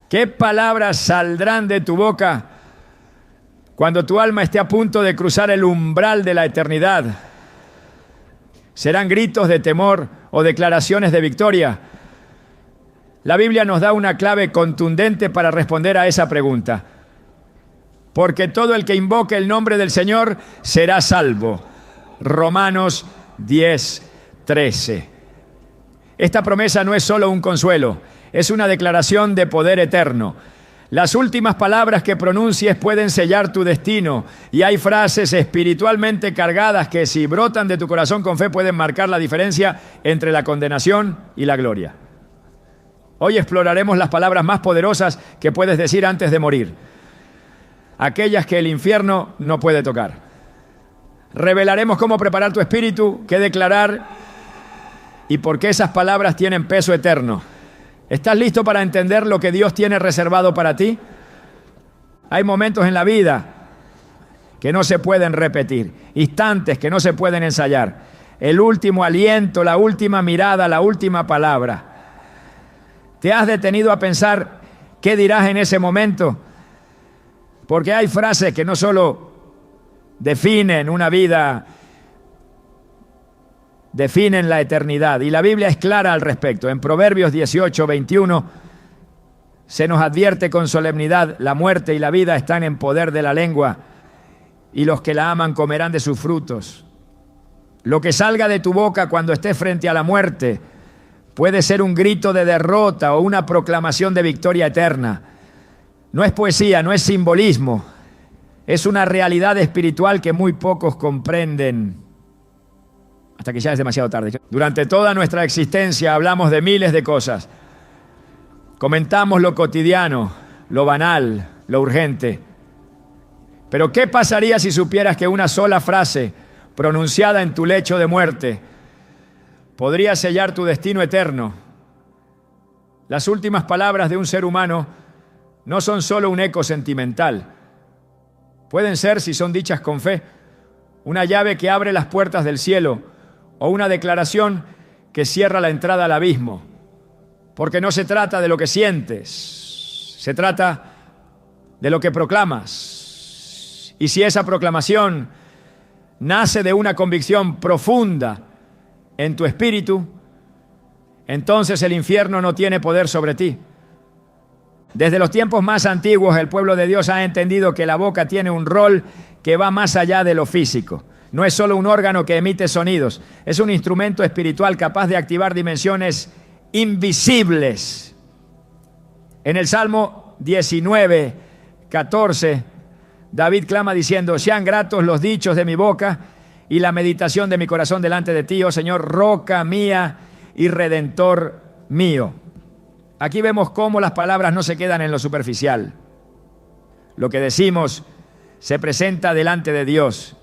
¿Qué palabras saldrán de tu boca cuando tu alma esté a punto de cruzar el umbral de la eternidad? ¿Serán gritos de temor o declaraciones de victoria? La Biblia nos da una clave contundente para responder a esa pregunta. Porque todo el que invoque el nombre del Señor será salvo. Romanos 10:13. Esta promesa no es solo un consuelo, es una declaración de poder eterno. Las últimas palabras que pronuncies pueden sellar tu destino, y hay frases espiritualmente cargadas que, si brotan de tu corazón con fe, pueden marcar la diferencia entre la condenación y la gloria. Hoy exploraremos las palabras más poderosas que puedes decir antes de morir, aquellas que el infierno no puede tocar. Revelaremos cómo preparar tu espíritu, qué declarar y por qué esas palabras tienen peso eterno. ¿Estás listo para entender lo que Dios tiene reservado para ti? Hay momentos en la vida que no se pueden repetir, instantes que no se pueden ensayar. El último aliento, la última mirada, la última palabra. ¿Te has detenido a pensar qué dirás en ese momento? Porque hay frases que no solo definen una vida, definen la eternidad. Y la Biblia es clara al respecto. En Proverbios 18:21 se nos advierte con solemnidad: la muerte y la vida están en poder de la lengua, y los que la aman comerán de sus frutos. Lo que salga de tu boca cuando estés frente a la muerte puede ser un grito de derrota o una proclamación de victoria eterna. No es poesía, no es simbolismo. Es una realidad espiritual que muy pocos comprenden hasta que ya es demasiado tarde. Durante toda nuestra existencia hablamos de miles de cosas. Comentamos lo cotidiano, lo banal, lo urgente. Pero ¿qué pasaría si supieras que una sola frase pronunciada en tu lecho de muerte podría sellar tu destino eterno? Las últimas palabras de un ser humano no son solo un eco sentimental. Pueden ser, si son dichas con fe, una llave que abre las puertas del cielo o una declaración que cierra la entrada al abismo. Porque no se trata de lo que sientes, se trata de lo que proclamas. Y si esa proclamación nace de una convicción profunda en tu espíritu, entonces el infierno no tiene poder sobre ti. Desde los tiempos más antiguos, el pueblo de Dios ha entendido que la boca tiene un rol que va más allá de lo físico. No es solo un órgano que emite sonidos, es un instrumento espiritual capaz de activar dimensiones invisibles. En el Salmo 19:14, David clama diciendo: sean gratos los dichos de mi boca y la meditación de mi corazón delante de ti, oh Señor, roca mía y redentor mío. Aquí vemos cómo las palabras no se quedan en lo superficial. Lo que decimos se presenta delante de Dios,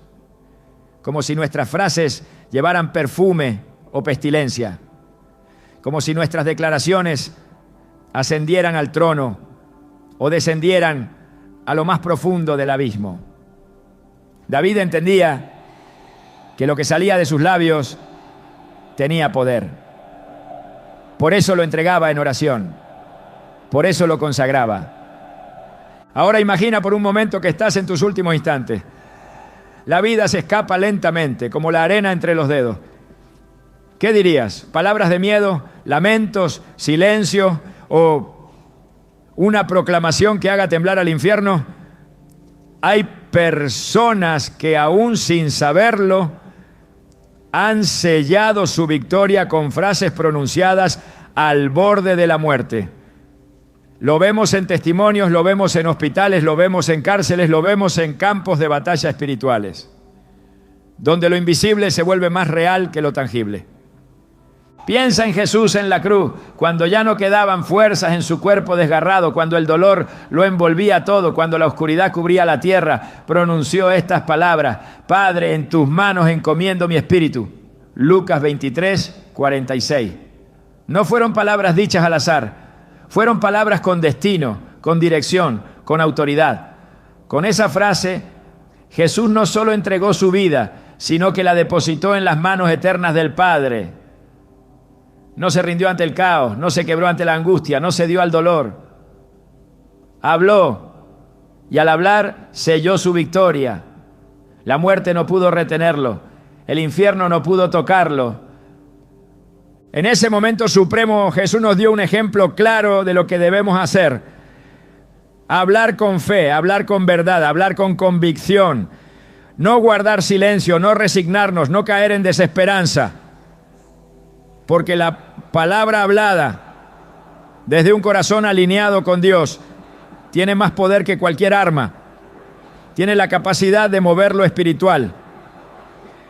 como si nuestras frases llevaran perfume o pestilencia, como si nuestras declaraciones ascendieran al trono o descendieran a lo más profundo del abismo. David entendía que lo que salía de sus labios tenía poder. Por eso lo entregaba en oración, por eso lo consagraba. Ahora imagina por un momento que estás en tus últimos instantes. La vida se escapa lentamente, como la arena entre los dedos. ¿Qué dirías? ¿Palabras de miedo, lamentos, silencio o una proclamación que haga temblar al infierno? Hay personas que aún sin saberlo han sellado su victoria con frases pronunciadas al borde de la muerte. Lo vemos en testimonios, lo vemos en hospitales, lo vemos en cárceles, lo vemos en campos de batalla espirituales, donde lo invisible se vuelve más real que lo tangible. Piensa en Jesús en la cruz, cuando ya no quedaban fuerzas en su cuerpo desgarrado, cuando el dolor lo envolvía todo, cuando la oscuridad cubría la tierra, pronunció estas palabras: Padre, en tus manos encomiendo mi espíritu. Lucas 23:46. No fueron palabras dichas al azar, fueron palabras con destino, con dirección, con autoridad. Con esa frase, Jesús no solo entregó su vida, sino que la depositó en las manos eternas del Padre. No se rindió ante el caos, no se quebró ante la angustia, no cedió al dolor. habló y al hablar selló su victoria. La muerte no pudo retenerlo, el infierno no pudo tocarlo. En ese momento supremo Jesús nos dio un ejemplo claro de lo que debemos hacer. Hablar con fe, hablar con verdad, hablar con convicción. No guardar silencio, no resignarnos, no caer en desesperanza. Porque la palabra hablada desde un corazón alineado con Dios tiene más poder que cualquier arma. Tiene la capacidad de mover lo espiritual.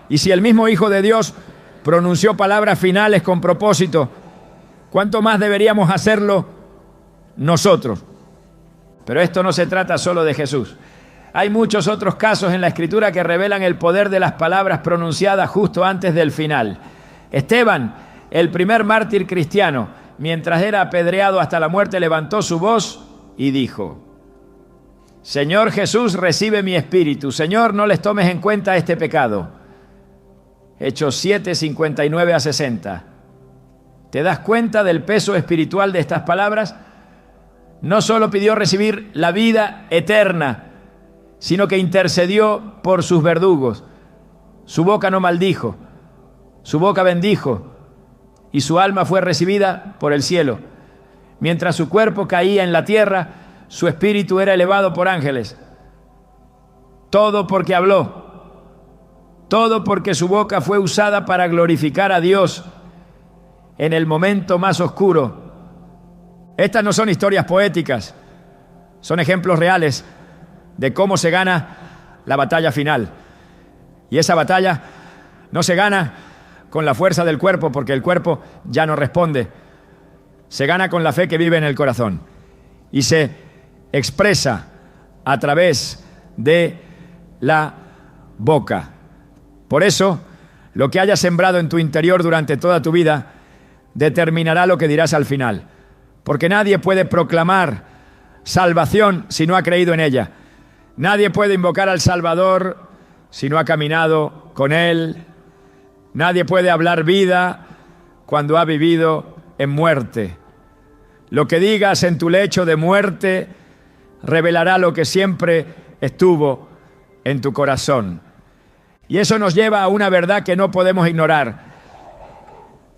Y si el mismo Hijo de Dios pronunció palabras finales con propósito, ¿cuánto más deberíamos hacerlo nosotros? Pero esto no se trata solo de Jesús. Hay muchos otros casos en la Escritura que revelan el poder de las palabras pronunciadas justo antes del final. Esteban, el primer mártir cristiano, mientras era apedreado hasta la muerte, levantó su voz y dijo: Señor Jesús, recibe mi espíritu. Señor, no les tomes en cuenta este pecado. Hechos 7, 59 a 60. ¿Te das cuenta del peso espiritual de estas palabras? No solo pidió recibir la vida eterna, sino que intercedió por sus verdugos. Su boca no maldijo, su boca bendijo, y su alma fue recibida por el cielo. Mientras su cuerpo caía en la tierra, su espíritu era elevado por ángeles. Todo porque habló. Todo porque su boca fue usada para glorificar a Dios en el momento más oscuro. Estas no son historias poéticas, son ejemplos reales de cómo se gana la batalla final. Y esa batalla no se gana con la fuerza del cuerpo, porque el cuerpo ya no responde. Se gana con la fe que vive en el corazón y se expresa a través de la boca. Por eso, lo que hayas sembrado en tu interior durante toda tu vida determinará lo que dirás al final. Porque nadie puede proclamar salvación si no ha creído en ella. Nadie puede invocar al Salvador si no ha caminado con Él. Nadie puede hablar vida cuando ha vivido en muerte. Lo que digas en tu lecho de muerte revelará lo que siempre estuvo en tu corazón. Y eso nos lleva a una verdad que no podemos ignorar.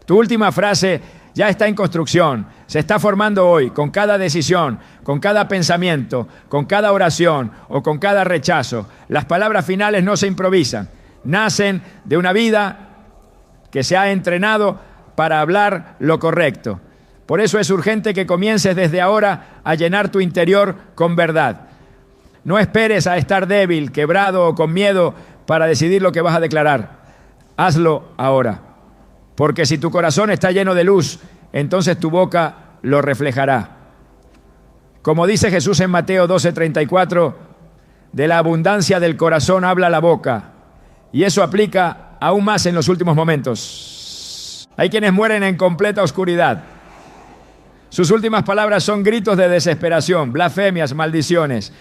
Tu última frase ya está en construcción, se está formando hoy, con cada decisión, con cada pensamiento, con cada oración o con cada rechazo. Las palabras finales no se improvisan, nacen de una vida que se ha entrenado para hablar lo correcto. Por eso es urgente que comiences desde ahora a llenar tu interior con verdad. No esperes a estar débil, quebrado o con miedo para decidir lo que vas a declarar. Hazlo ahora. Porque si tu corazón está lleno de luz, entonces tu boca lo reflejará. Como dice Jesús en Mateo 12:34, de la abundancia del corazón habla la boca. Y eso aplica aún más en los últimos momentos. Hay quienes mueren en completa oscuridad. Sus últimas palabras son gritos de desesperación, blasfemias, maldiciones.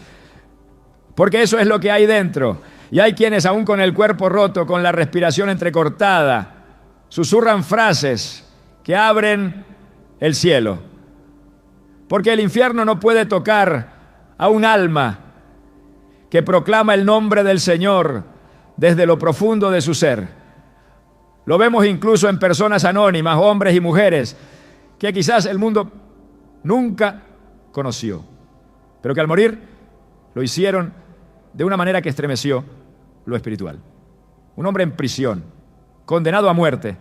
Porque eso es lo que hay dentro. Y hay quienes aún con el cuerpo roto, con la respiración entrecortada, susurran frases que abren el cielo. Porque el infierno no puede tocar a un alma que proclama el nombre del Señor desde lo profundo de su ser. Lo vemos incluso en personas anónimas, hombres y mujeres, que quizás el mundo nunca conoció, pero que al morir lo hicieron de una manera que estremeció lo espiritual. Un hombre en prisión, condenado a muerte,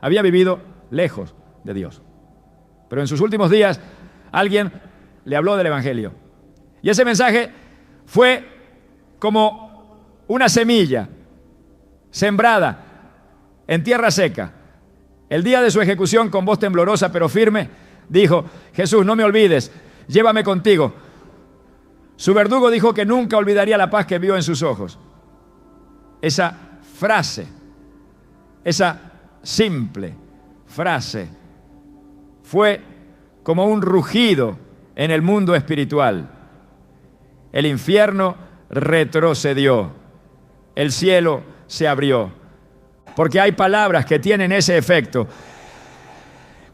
había vivido lejos de Dios. Pero en sus últimos días, alguien le habló del Evangelio. Y ese mensaje fue como una semilla sembrada en tierra seca. El día de su ejecución, con voz temblorosa pero firme, dijo: Jesús, no me olvides, llévame contigo. Su verdugo dijo que nunca olvidaría la paz que vio en sus ojos. Esa frase, esa simple frase, fue como un rugido en el mundo espiritual. El infierno retrocedió, el cielo se abrió, porque hay palabras que tienen ese efecto.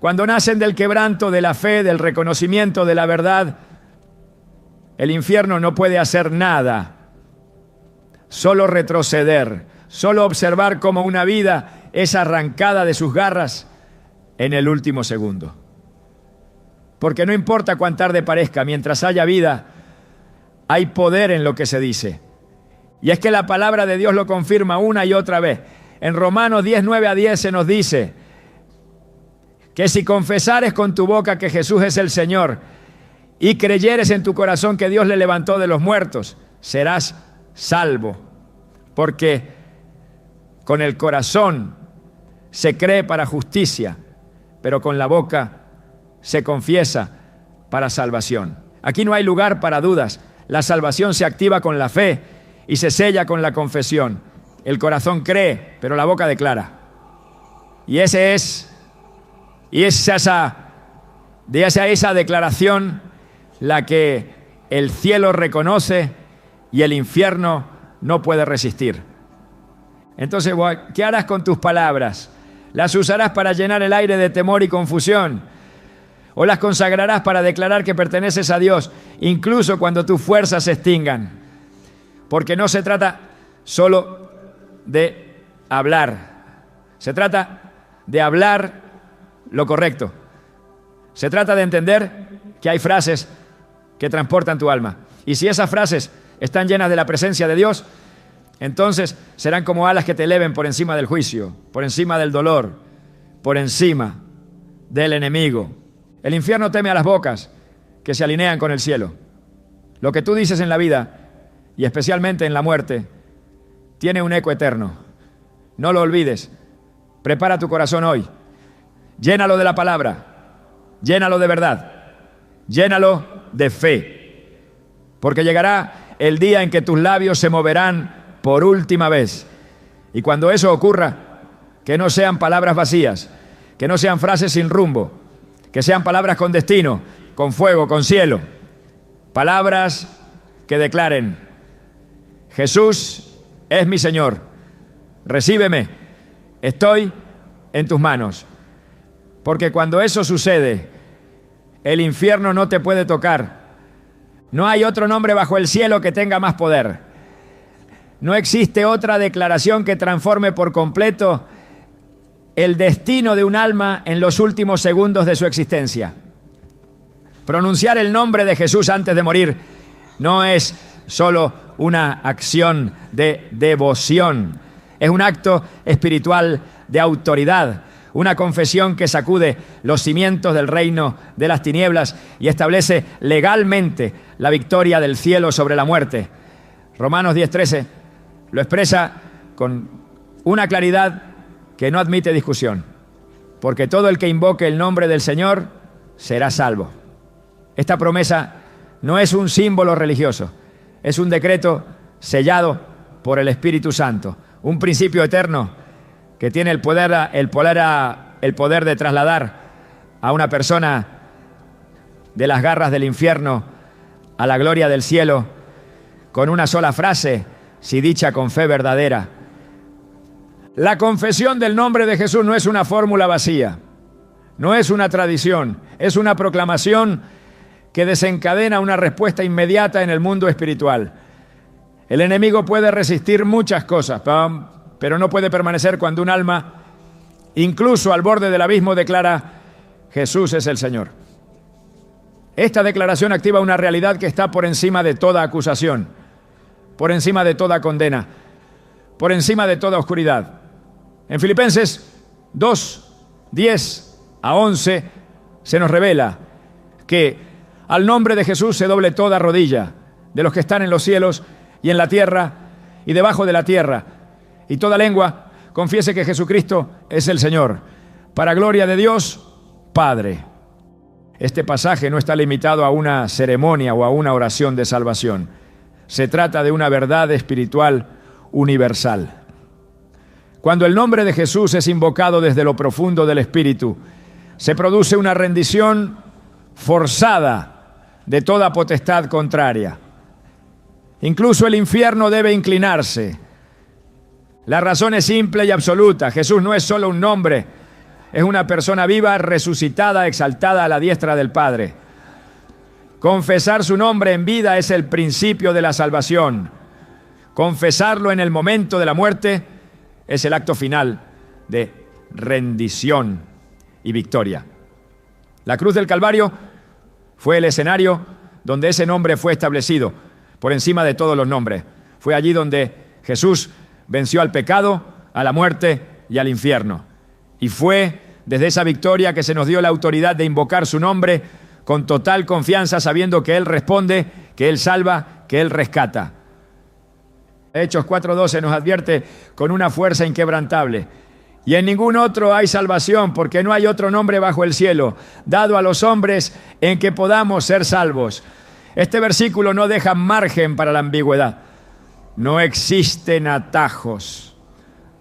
Cuando nacen del quebranto, de la fe, del reconocimiento de la verdad, El infierno no puede hacer nada, solo retroceder, solo observar cómo una vida es arrancada de sus garras en el último segundo. Porque no importa cuán tarde parezca, mientras haya vida, hay poder en lo que se dice. Y es que la palabra de Dios lo confirma una y otra vez. En Romanos 10, 9-10 se nos dice que si confesares con tu boca que Jesús es el Señor y creyeres en tu corazón que Dios le levantó de los muertos, serás salvo. Porque con el corazón se cree para justicia, pero con la boca se confiesa para salvación. Aquí no hay lugar para dudas. La salvación se activa con la fe y se sella con la confesión. El corazón cree, pero la boca declara. Y esa declaración la que el cielo reconoce y el infierno no puede resistir. Entonces, ¿qué harás con tus palabras? ¿Las usarás para llenar el aire de temor y confusión? ¿O las consagrarás para declarar que perteneces a Dios, incluso cuando tus fuerzas se extingan? Porque no se trata solo de hablar. Se trata de hablar lo correcto. Se trata de entender que hay frases que transportan tu alma. Y si esas frases están llenas de la presencia de Dios, entonces serán como alas que te eleven por encima del juicio, por encima del dolor, por encima del enemigo. El infierno teme a las bocas que se alinean con el cielo. Lo que tú dices en la vida, y especialmente en la muerte, tiene un eco eterno. No lo olvides. Prepara tu corazón hoy. Llénalo de la palabra. Llénalo de verdad. Llénalo de fe. Porque llegará el día en que tus labios se moverán por última vez. Y cuando eso ocurra, que no sean palabras vacías, que no sean frases sin rumbo, que sean palabras con destino, con fuego, con cielo. Palabras que declaren: Jesús es mi Señor. Recíbeme. Estoy en tus manos. Porque cuando eso sucede, el infierno no te puede tocar. No hay otro nombre bajo el cielo que tenga más poder. No existe otra declaración que transforme por completo el destino de un alma en los últimos segundos de su existencia. Pronunciar el nombre de Jesús antes de morir no es solo una acción de devoción, es un acto espiritual de autoridad, una confesión que sacude los cimientos del reino de las tinieblas y establece legalmente la victoria del cielo sobre la muerte. Romanos 10:13 lo expresa con una claridad que no admite discusión, porque todo el que invoque el nombre del Señor será salvo. Esta promesa no es un símbolo religioso, es un decreto sellado por el Espíritu Santo, un principio eterno que tiene el poder de trasladar a una persona de las garras del infierno a la gloria del cielo con una sola frase, si dicha con fe verdadera. La confesión del nombre de Jesús no es una fórmula vacía, no es una tradición, es una proclamación que desencadena una respuesta inmediata en el mundo espiritual. El enemigo puede resistir muchas cosas, pero no puede permanecer cuando un alma, incluso al borde del abismo, declara: Jesús es el Señor. Esta declaración activa una realidad que está por encima de toda acusación, por encima de toda condena, por encima de toda oscuridad. En Filipenses 2:10-11 se nos revela que al nombre de Jesús se doble toda rodilla de los que están en los cielos y en la tierra y debajo de la tierra, y toda lengua confiese que Jesucristo es el Señor, para gloria de Dios Padre. Este pasaje no está limitado a una ceremonia o a una oración de salvación. Se trata de una verdad espiritual universal. Cuando el nombre de Jesús es invocado desde lo profundo del Espíritu, se produce una rendición forzada de toda potestad contraria. Incluso el infierno debe inclinarse. La razón es simple y absoluta. Jesús no es solo un nombre, es una persona viva, resucitada, exaltada a la diestra del Padre. Confesar su nombre en vida es el principio de la salvación. Confesarlo en el momento de la muerte es el acto final de rendición y victoria. La cruz del Calvario fue el escenario donde ese nombre fue establecido por encima de todos los nombres. Fue allí donde Jesús venció al pecado, a la muerte y al infierno. Y fue desde esa victoria que se nos dio la autoridad de invocar su nombre con total confianza, sabiendo que Él responde, que Él salva, que Él rescata. Hechos 4:12 nos advierte con una fuerza inquebrantable: y en ningún otro hay salvación, porque no hay otro nombre bajo el cielo dado a los hombres en que podamos ser salvos. Este versículo no deja margen para la ambigüedad. No existen atajos,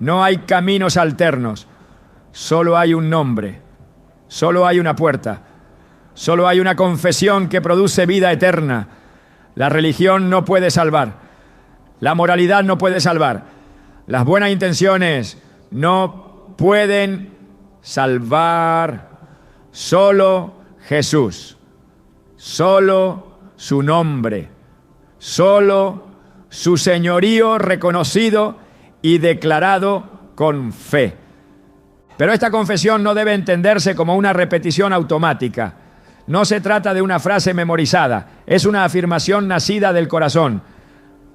no hay caminos alternos, solo hay un nombre, solo hay una puerta, solo hay una confesión que produce vida eterna. La religión no puede salvar, la moralidad no puede salvar, las buenas intenciones no pueden salvar. Solo Jesús, solo su nombre, solo su señorío reconocido y declarado con fe. Pero esta confesión no debe entenderse como una repetición automática. No se trata de una frase memorizada, es una afirmación nacida del corazón,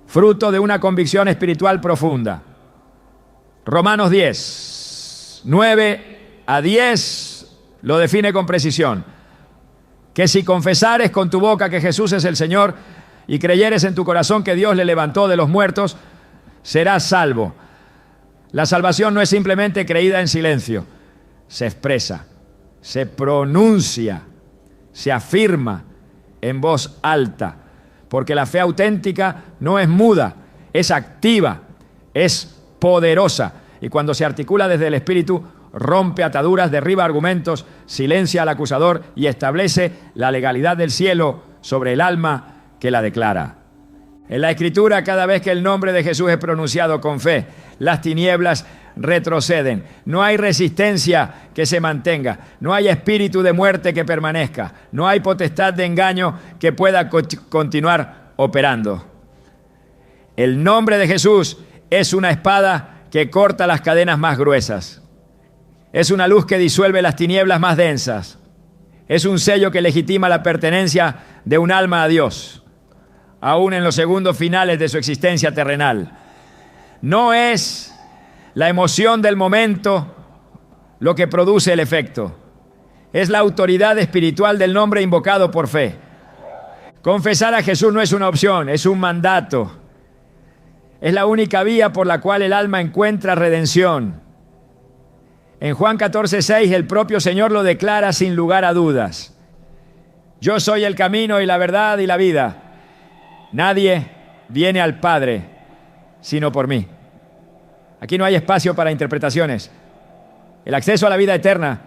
fruto de una convicción espiritual profunda. Romanos 10, 9 a 10 lo define con precisión: que si confesares con tu boca que Jesús es el Señor y creyeres en tu corazón que Dios le levantó de los muertos, serás salvo. La salvación no es simplemente creída en silencio, se expresa, se pronuncia, se afirma en voz alta, porque la fe auténtica no es muda, es activa, es poderosa, y cuando se articula desde el Espíritu, rompe ataduras, derriba argumentos, silencia al acusador y establece la legalidad del cielo sobre el alma que la declara. En la Escritura, cada vez que el nombre de Jesús es pronunciado con fe, las tinieblas retroceden. No hay resistencia que se mantenga, no hay espíritu de muerte que permanezca, no hay potestad de engaño que pueda continuar operando. El nombre de Jesús es una espada que corta las cadenas más gruesas. Es una luz que disuelve las tinieblas más densas. Es un sello que legitima la pertenencia de un alma a Dios, aún en los segundos finales de su existencia terrenal. No es la emoción del momento lo que produce el efecto. Es la autoridad espiritual del nombre invocado por fe. Confesar a Jesús no es una opción, es un mandato. Es la única vía por la cual el alma encuentra redención. En Juan 14:6 el propio Señor lo declara sin lugar a dudas: yo soy el camino y la verdad y la vida. Nadie viene al Padre sino por mí. Aquí no hay espacio para interpretaciones. El acceso a la vida eterna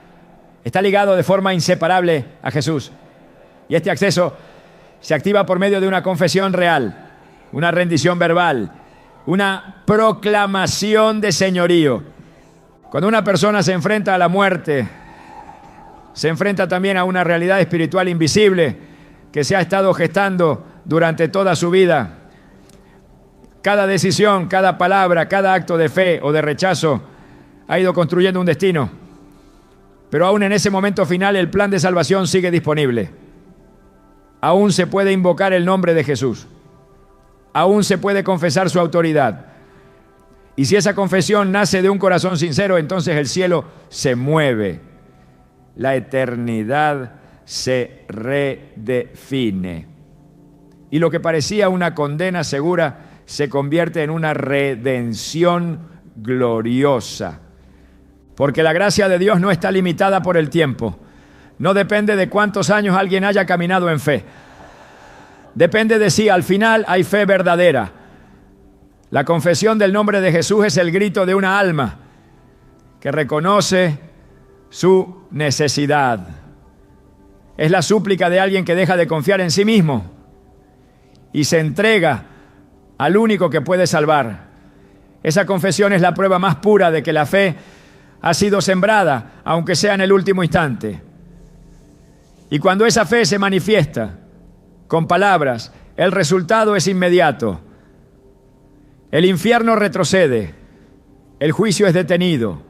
está ligado de forma inseparable a Jesús. Y este acceso se activa por medio de una confesión real, una rendición verbal, una proclamación de señorío. Cuando una persona se enfrenta a la muerte, se enfrenta también a una realidad espiritual invisible que se ha estado gestando durante toda su vida. Cada decisión, cada palabra, cada acto de fe o de rechazo ha ido construyendo un destino. Pero aún en ese momento final el plan de salvación sigue disponible. Aún se puede invocar el nombre de Jesús. Aún se puede confesar su autoridad. Y si esa confesión nace de un corazón sincero, entonces el cielo se mueve. La eternidad se redefine. Y lo que parecía una condena segura se convierte en una redención gloriosa. Porque la gracia de Dios no está limitada por el tiempo. No depende de cuántos años alguien haya caminado en fe. Depende de si al final hay fe verdadera. La confesión del nombre de Jesús es el grito de una alma que reconoce su necesidad. Es la súplica de alguien que deja de confiar en sí mismo y se entrega al único que puede salvar. Esa confesión es la prueba más pura de que la fe ha sido sembrada, aunque sea en el último instante. Y cuando esa fe se manifiesta, con palabras, el resultado es inmediato. El infierno retrocede, el juicio es detenido,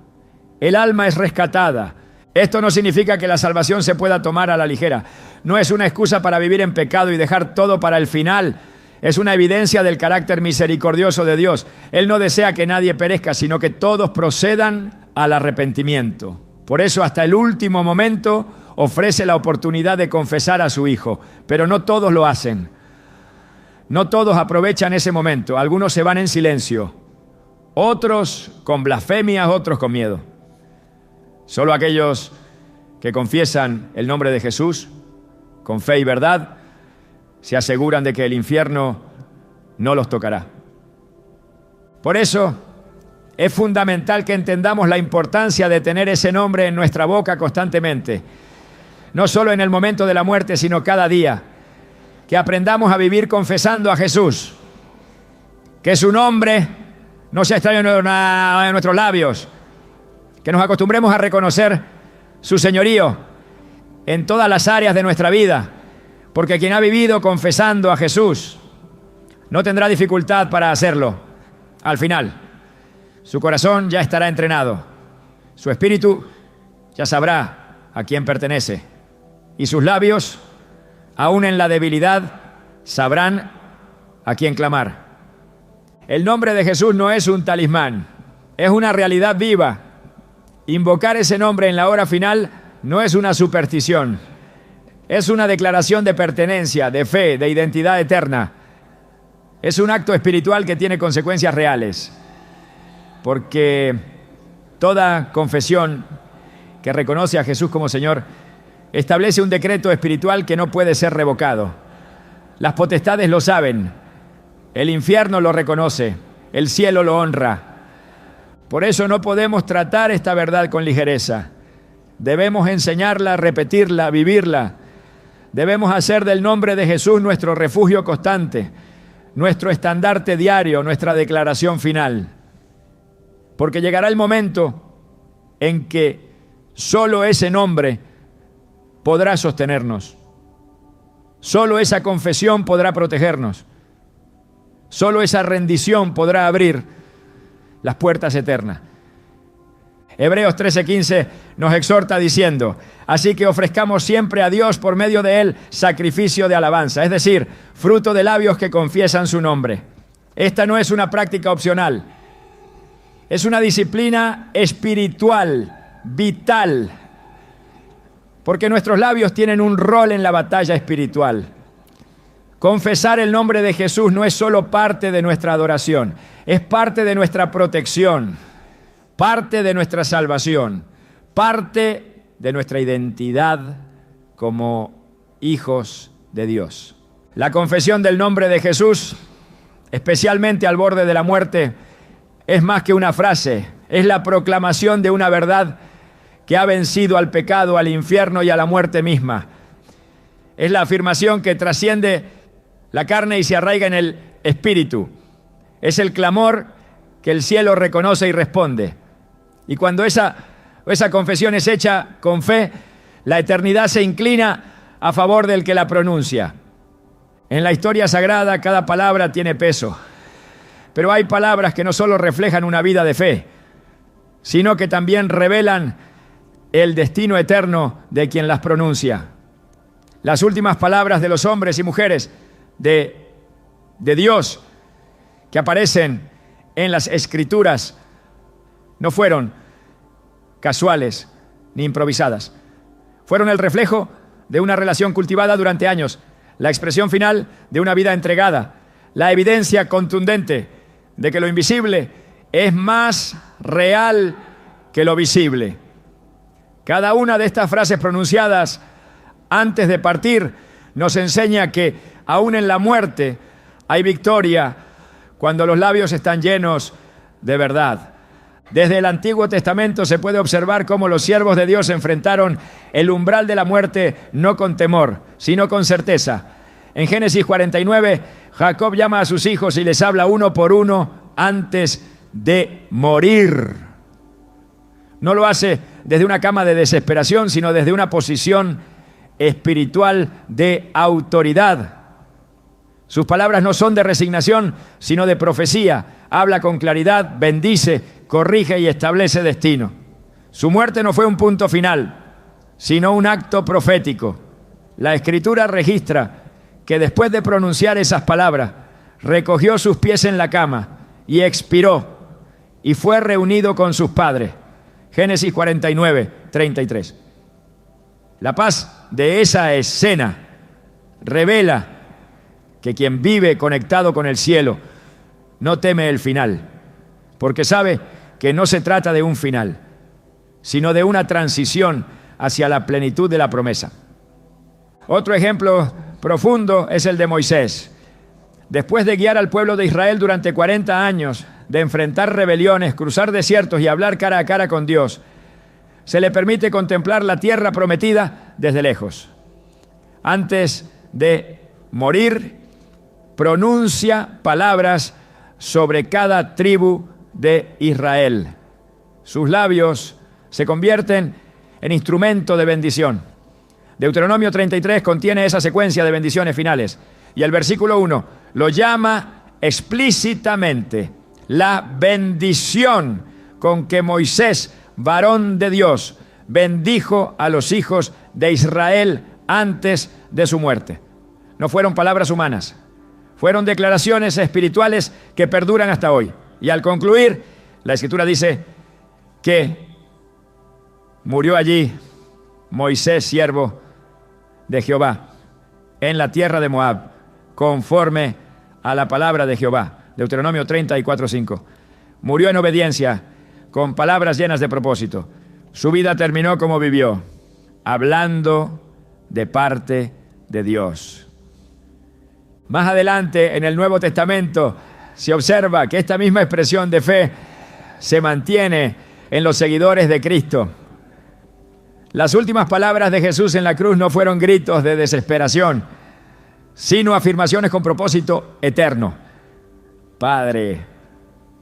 el alma es rescatada. Esto no significa que la salvación se pueda tomar a la ligera. No es una excusa para vivir en pecado y dejar todo para el final. Es una evidencia del carácter misericordioso de Dios. Él no desea que nadie perezca, sino que todos procedan al arrepentimiento. Por eso, hasta el último momento, ofrece la oportunidad de confesar a su Hijo. Pero no todos lo hacen. No todos aprovechan ese momento. Algunos se van en silencio. Otros con blasfemias, otros con miedo. Solo aquellos que confiesan el nombre de Jesús con fe y verdad se aseguran de que el infierno no los tocará. Por eso es fundamental que entendamos la importancia de tener ese nombre en nuestra boca constantemente, no solo en el momento de la muerte, sino cada día. Que aprendamos a vivir confesando a Jesús, que su nombre no sea extraño en nuestros labios, que nos acostumbremos a reconocer su señorío en todas las áreas de nuestra vida, porque quien ha vivido confesando a Jesús no tendrá dificultad para hacerlo. Al final, su corazón ya estará entrenado, su espíritu ya sabrá a quién pertenece, y sus labios, aún en la debilidad, sabrán a quién clamar. El nombre de Jesús no es un talismán, es una realidad viva. Invocar ese nombre en la hora final no es una superstición, es una declaración de pertenencia, de fe, de identidad eterna. Es un acto espiritual que tiene consecuencias reales, porque toda confesión que reconoce a Jesús como Señor establece un decreto espiritual que no puede ser revocado. Las potestades lo saben, el infierno lo reconoce, el cielo lo honra. Por eso no podemos tratar esta verdad con ligereza. Debemos enseñarla, repetirla, vivirla. Debemos hacer del nombre de Jesús nuestro refugio constante, nuestro estandarte diario, nuestra declaración final. Porque llegará el momento en que solo ese nombre podrá sostenernos. Solo esa confesión podrá protegernos. Solo esa rendición podrá abrir las puertas eternas. Hebreos 13:15 nos exhorta diciendo: así que ofrezcamos siempre a Dios por medio de Él sacrificio de alabanza, es decir, fruto de labios que confiesan su nombre. Esta no es una práctica opcional, es una disciplina espiritual, vital, porque nuestros labios tienen un rol en la batalla espiritual. Confesar el nombre de Jesús no es solo parte de nuestra adoración, es parte de nuestra protección, parte de nuestra salvación, parte de nuestra identidad como hijos de Dios. La confesión del nombre de Jesús, especialmente al borde de la muerte, es más que una frase, es la proclamación de una verdad que ha vencido al pecado, al infierno y a la muerte misma. Es la afirmación que trasciende la carne y se arraiga en el espíritu. Es el clamor que el cielo reconoce y responde. Y cuando esa confesión es hecha con fe, la eternidad se inclina a favor del que la pronuncia. En la historia sagrada cada palabra tiene peso, pero hay palabras que no solo reflejan una vida de fe, sino que también revelan el destino eterno de quien las pronuncia. Las últimas palabras de los hombres y mujeres de Dios que aparecen en las Escrituras no fueron casuales ni improvisadas. Fueron el reflejo de una relación cultivada durante años, la expresión final de una vida entregada, la evidencia contundente de que lo invisible es más real que lo visible. Cada una de estas frases pronunciadas antes de partir nos enseña que aún en la muerte hay victoria cuando los labios están llenos de verdad. Desde el Antiguo Testamento se puede observar cómo los siervos de Dios enfrentaron el umbral de la muerte no con temor, sino con certeza. En Génesis 49, Jacob llama a sus hijos y les habla uno por uno antes de morir. No lo hace desde una cama de desesperación, sino desde una posición espiritual de autoridad. Sus palabras no son de resignación, sino de profecía. Habla con claridad, bendice, corrige y establece destino. Su muerte no fue un punto final, sino un acto profético. La Escritura registra que después de pronunciar esas palabras, recogió sus pies en la cama y expiró, y fue reunido con sus padres. Génesis 49, 33. La paz de esa escena revela que quien vive conectado con el cielo no teme el final, porque sabe que no se trata de un final, sino de una transición hacia la plenitud de la promesa. Otro ejemplo profundo es el de Moisés. Después de guiar al pueblo de Israel durante 40 años, de enfrentar rebeliones, cruzar desiertos y hablar cara a cara con Dios, se le permite contemplar la tierra prometida desde lejos. Antes de morir, pronuncia palabras sobre cada tribu de Israel. Sus labios se convierten en instrumento de bendición. Deuteronomio 33 contiene esa secuencia de bendiciones finales. Y el versículo 1 lo llama explícitamente la bendición con que Moisés, varón de Dios, bendijo a los hijos de Israel antes de su muerte. No fueron palabras humanas, fueron declaraciones espirituales que perduran hasta hoy. Y al concluir, la Escritura dice que murió allí Moisés, siervo de Jehová, en la tierra de Moab, conforme a la palabra de Jehová. Deuteronomio 34:5. Murió en obediencia, con palabras llenas de propósito. Su vida terminó como vivió, hablando de parte de Dios. Más adelante, en el Nuevo Testamento, se observa que esta misma expresión de fe se mantiene en los seguidores de Cristo. Las últimas palabras de Jesús en la cruz no fueron gritos de desesperación, sino afirmaciones con propósito eterno. Padre,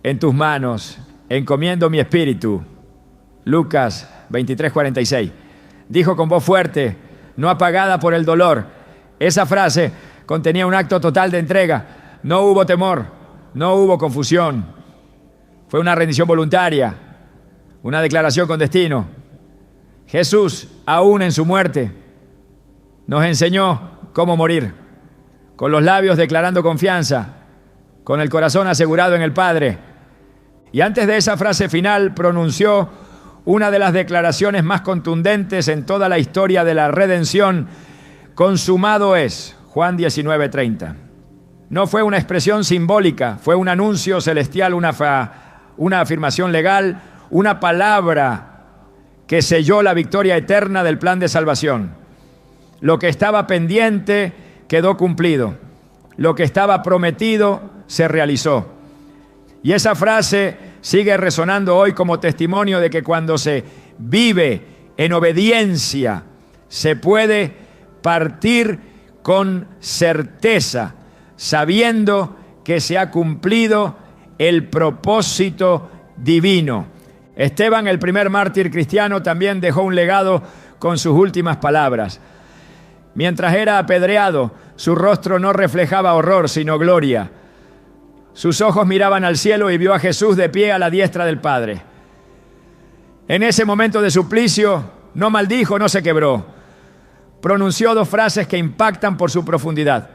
en tus manos encomiendo mi espíritu. Lucas 23:46. Dijo con voz fuerte, no apagada por el dolor. Esa frase contenía un acto total de entrega. No hubo temor, no hubo confusión. Fue una rendición voluntaria, una declaración con destino. Jesús, aún en su muerte, nos enseñó cómo morir, con los labios declarando confianza, con el corazón asegurado en el Padre. Y antes de esa frase final pronunció una de las declaraciones más contundentes en toda la historia de la redención: consumado es. Juan 19:30. No fue una expresión simbólica, fue un anuncio celestial, una afirmación legal, una palabra que selló la victoria eterna del plan de salvación. Lo que estaba pendiente quedó cumplido. Lo que estaba prometido se realizó. Y esa frase sigue resonando hoy como testimonio de que cuando se vive en obediencia, se puede partir con certeza, sabiendo que se ha cumplido el propósito divino. Esteban, el primer mártir cristiano, también dejó un legado con sus últimas palabras. Mientras era apedreado, su rostro no reflejaba horror, sino gloria. Sus ojos miraban al cielo y vio a Jesús de pie a la diestra del Padre. En ese momento de suplicio, no maldijo, no se quebró. Pronunció dos frases que impactan por su profundidad.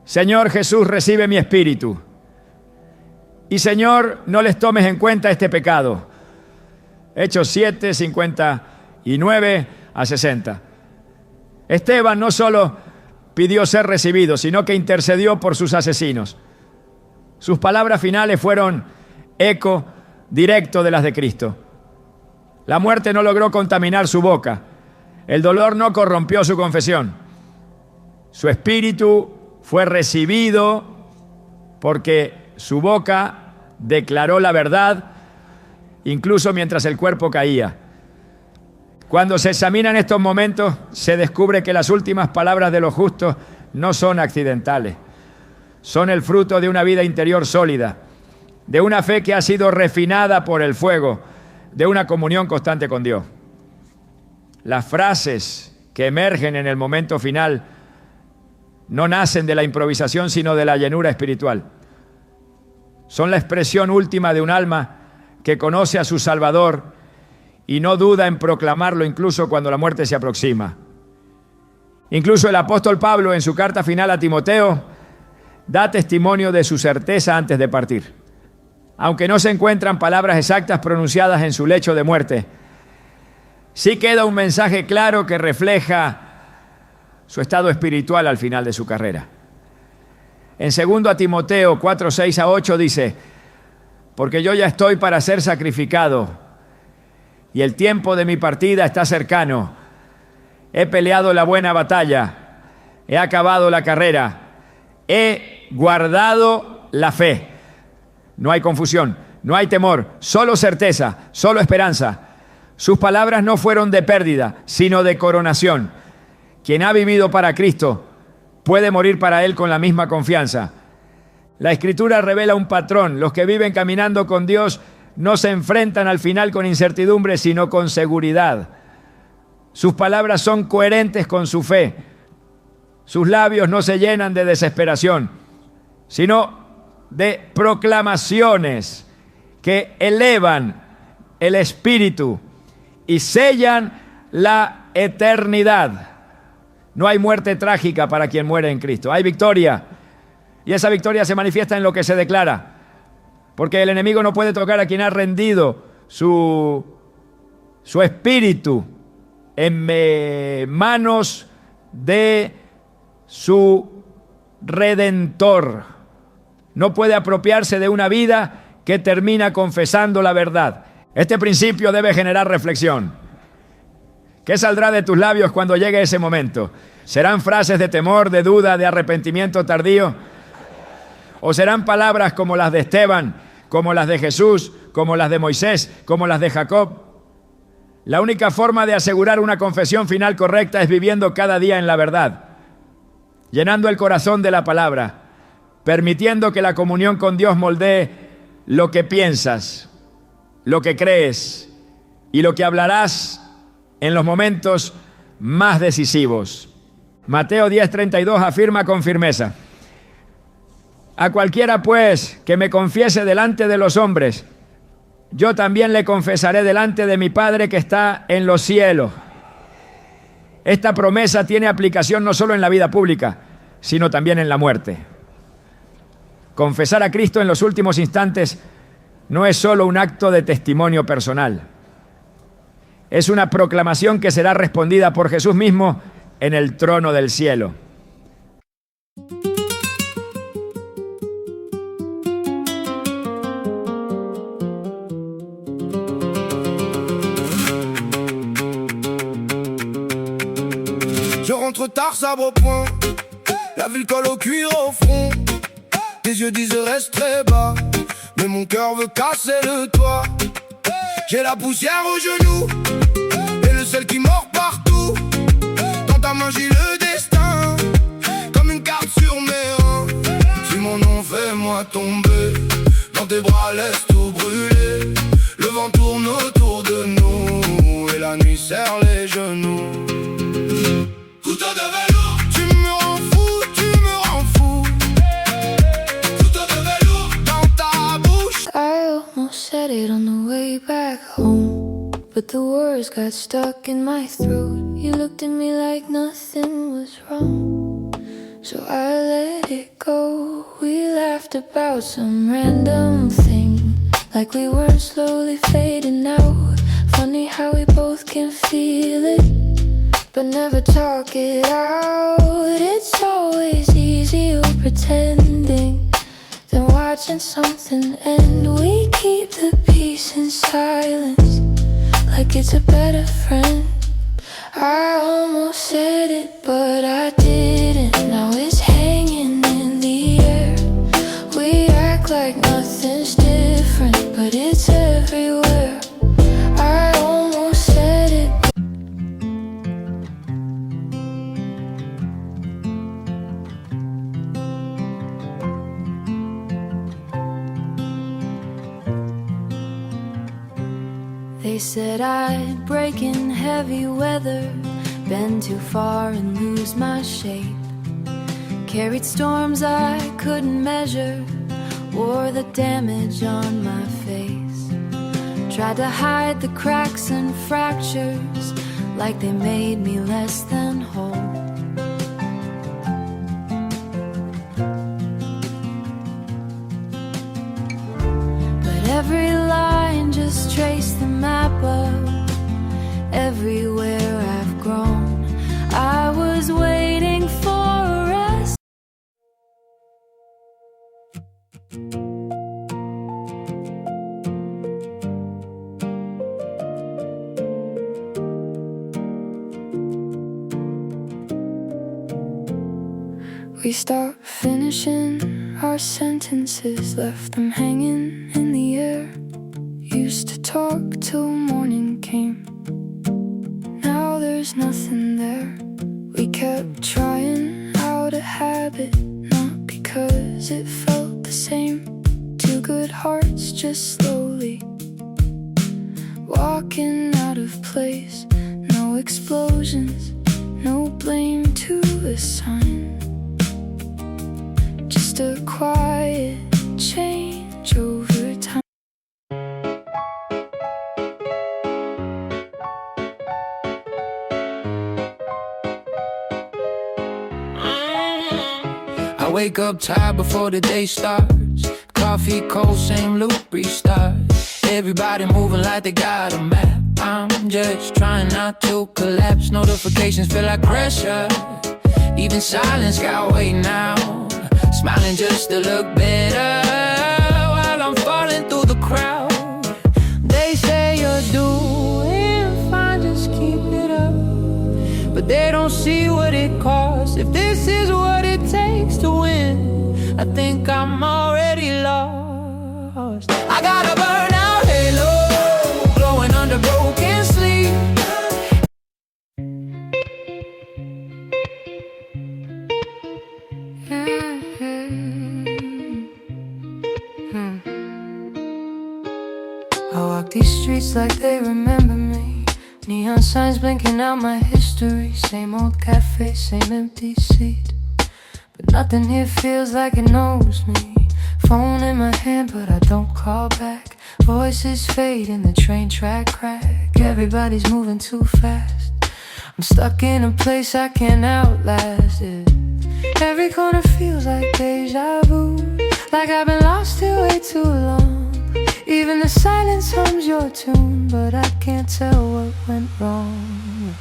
Señor Jesús, recibe mi espíritu. Y Señor, no les tomes en cuenta este pecado. Hechos 7, 59 a 60. Esteban no solo pidió ser recibido, sino que intercedió por sus asesinos. Sus palabras finales fueron eco directo de las de Cristo. La muerte no logró contaminar su boca. El dolor no corrompió su confesión. Su espíritu fue recibido porque su boca declaró la verdad, incluso mientras el cuerpo caía. Cuando se examinan estos momentos, se descubre que las últimas palabras de los justos no son accidentales. Son el fruto de una vida interior sólida, de una fe que ha sido refinada por el fuego, de una comunión constante con Dios. Las frases que emergen en el momento final no nacen de la improvisación, sino de la llenura espiritual. Son la expresión última de un alma que conoce a su Salvador y no duda en proclamarlo incluso cuando la muerte se aproxima. Incluso el apóstol Pablo, en su carta final a Timoteo, da testimonio de su certeza antes de partir. Aunque no se encuentran palabras exactas pronunciadas en su lecho de muerte, sí queda un mensaje claro que refleja su estado espiritual al final de su carrera. En 2 Timoteo 4, 6 a 8 dice: porque yo ya estoy para ser sacrificado y el tiempo de mi partida está cercano. He peleado la buena batalla, he acabado la carrera, he guardado la fe. No hay confusión, no hay temor, solo certeza, solo esperanza. Sus palabras no fueron de pérdida, sino de coronación. Quien ha vivido para Cristo puede morir para Él con la misma confianza. La Escritura revela un patrón. Los que viven caminando con Dios no se enfrentan al final con incertidumbre, sino con seguridad. Sus palabras son coherentes con su fe. Sus labios no se llenan de desesperación, sino de proclamaciones que elevan el espíritu y sellan la eternidad. No hay muerte trágica para quien muere en Cristo. Hay victoria. Y esa victoria se manifiesta en lo que se declara. Porque el enemigo no puede tocar a quien ha rendido su espíritu en manos de su Redentor. No puede apropiarse de una vida que termina confesando la verdad. Este principio debe generar reflexión. ¿Qué saldrá de tus labios cuando llegue ese momento? ¿Serán frases de temor, de duda, de arrepentimiento tardío? ¿O serán palabras como las de Esteban, como las de Jesús, como las de Moisés, como las de Jacob? La única forma de asegurar una confesión final correcta es viviendo cada día en la verdad, llenando el corazón de la palabra, permitiendo que la comunión con Dios moldee lo que piensas, lo que crees y lo que hablarás en los momentos más decisivos. Mateo 10:32 afirma con firmeza: a cualquiera pues que me confiese delante de los hombres, yo también le confesaré delante de mi Padre que está en los cielos. Esta promesa tiene aplicación no solo en la vida pública, sino también en la muerte. Confesar a Cristo en los últimos instantes no es solo un acto de testimonio personal. Es una proclamación que será respondida por Jesús mismo en el trono del cielo. Je rentre tard, sabre au point. La ville colle au cuir au front. Tes yeux disent reste très bas, mais mon cœur veut casser le toit. J'ai la poussière aux genoux et le sel qui mord partout. Dans ta main j'ai le destin, comme une carte sur mes reins. Si mon nom fait moi tomber, dans tes bras laisse tout brûler. Le vent tourne autour de nous et la nuit serre les genoux. Couteau de velours, tu me rends fou, tu me rends fou. Couteau de velours dans ta bouche. I almost said it on the way back home, but the words got stuck in my throat. You looked at me like nothing was wrong, so I let it go. We laughed about some random thing, like we were slowly fading out. Funny how we both can feel it, but never talk it out. It's always easier pretending than watching something end. We keep the peace in silence, like it's a better friend. I almost said it, but I didn't. Now it's hanging in the air. We act like nothing's different, but it's everywhere. I almost said it. They said I'd break in heavy weather, bend too far and lose my shape. Carried storms I couldn't measure, wore the damage on my face. Tried to hide the cracks and fractures like they made me less than whole. But every line just traced the map of everywhere I've grown. I was waiting for a rest. We stopped finishing our sentences, left them hanging in the air. Used to talk till morning came, now there's nothing there. We kept trying out a habit, not because it felt the same. Two good hearts just slowly walking out of place. No explosions, no blame to assign, just a quiet change over time. I wake up tired before the day starts. Coffee cold, same loop, restart. Everybody moving like they got a map. I'm just trying not to collapse. Notifications feel like pressure. Even silence got weight now. Smiling just to look better while I'm falling through the crowd. They say you're doing fine, just keep it up. But they don't see what it costs. If this is what it takes to win, I think I'm already lost. I got a burnout halo glowing under broken sleep. I walk these streets like they remember me. Neon signs blinking out my history. Same old cafe, same empty seat, but nothing here feels like it knows me. Phone in my hand but I don't call back. Voices fade in the train track crack. Everybody's moving too fast. I'm stuck in a place I can't outlast it. Every corner feels like deja vu, like I've been lost here way too long. Even the silence hums your tune, but I can't tell what went wrong.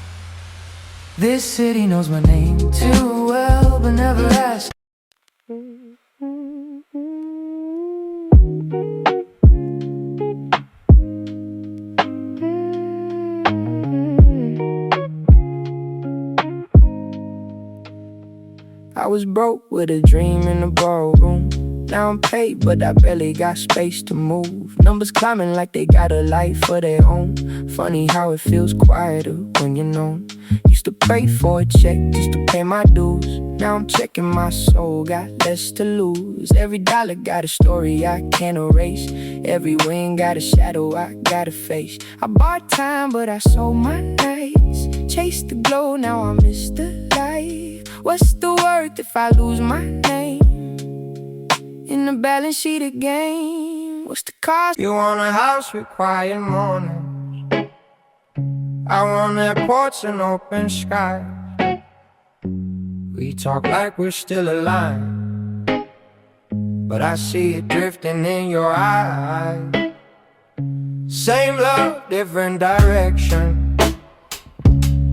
This city knows my name too well, but never asked. I was broke with a dream in the ballroom. Now I'm paid, but I barely got space to move. Numbers climbing like they got a life of their own. Funny how it feels quieter when you're known. Used to pray for a check just to pay my dues. Now I'm checking my soul, got less to lose. Every dollar got a story I can't erase. Every win got a shadow I gotta face. I bought time, but I sold my nights. Chased the glow, now I miss the light. What's the worth if I lose my name in the balance sheet again? What's the cost? You want a house with quiet mornings. I want that porch and open sky. We talk like we're still alive, but I see it drifting in your eyes. Same love, different direction.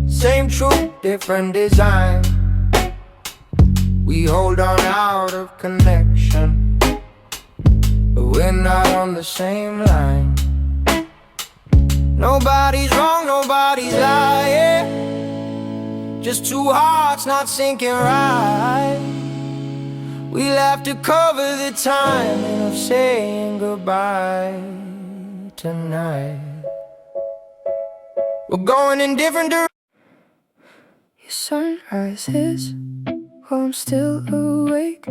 Same truth, different design. We hold on out of connection, but we're not on the same line. Nobody's wrong, nobody's lying. Just two hearts not syncing right. We'll have to cover the timing of saying goodbye tonight. We're going in different directions. Your sunrise is while I'm still awake.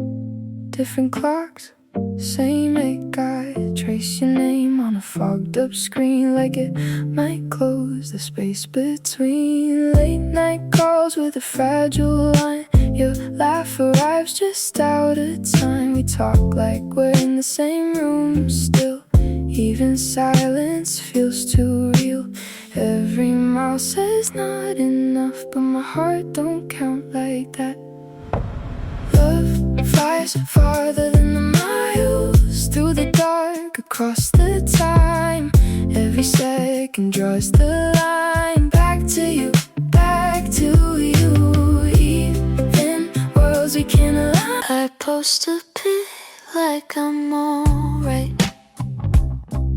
Different clocks, same ache. I trace your name on a fogged up screen, like it might close the space between. Late night calls with a fragile line. Your laugh arrives just out of time. We talk like we're in the same room still. Even silence feels too real. Every mile says not enough, but my heart don't count like that. Love flies farther than the miles, through the dark, across the time. Every second draws the line. Back to you, back to you. Even worlds we can't align. I post a pic like I'm alright.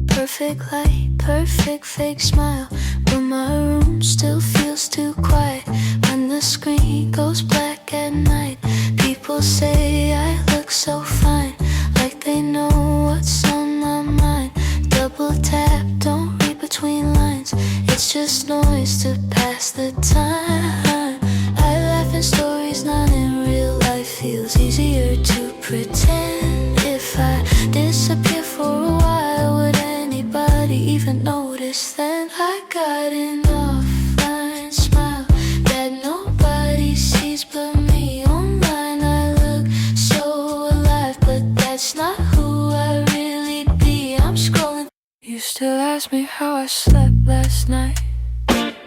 Perfect light, perfect fake smile, but my room still feels too quiet. When the screen goes black at night, people say I look so fine, like they know what's on my mind. Double tap, don't read between lines. It's just noise to pass the time. I laugh in stories, not in real life. Feels easier to pretend. If I disappear for a while, would anybody even notice then? I got an offline smile that nobody sees but me. Online I look so alive, but that's not who I really be. I'm scrolling. You still ask me how I slept last night.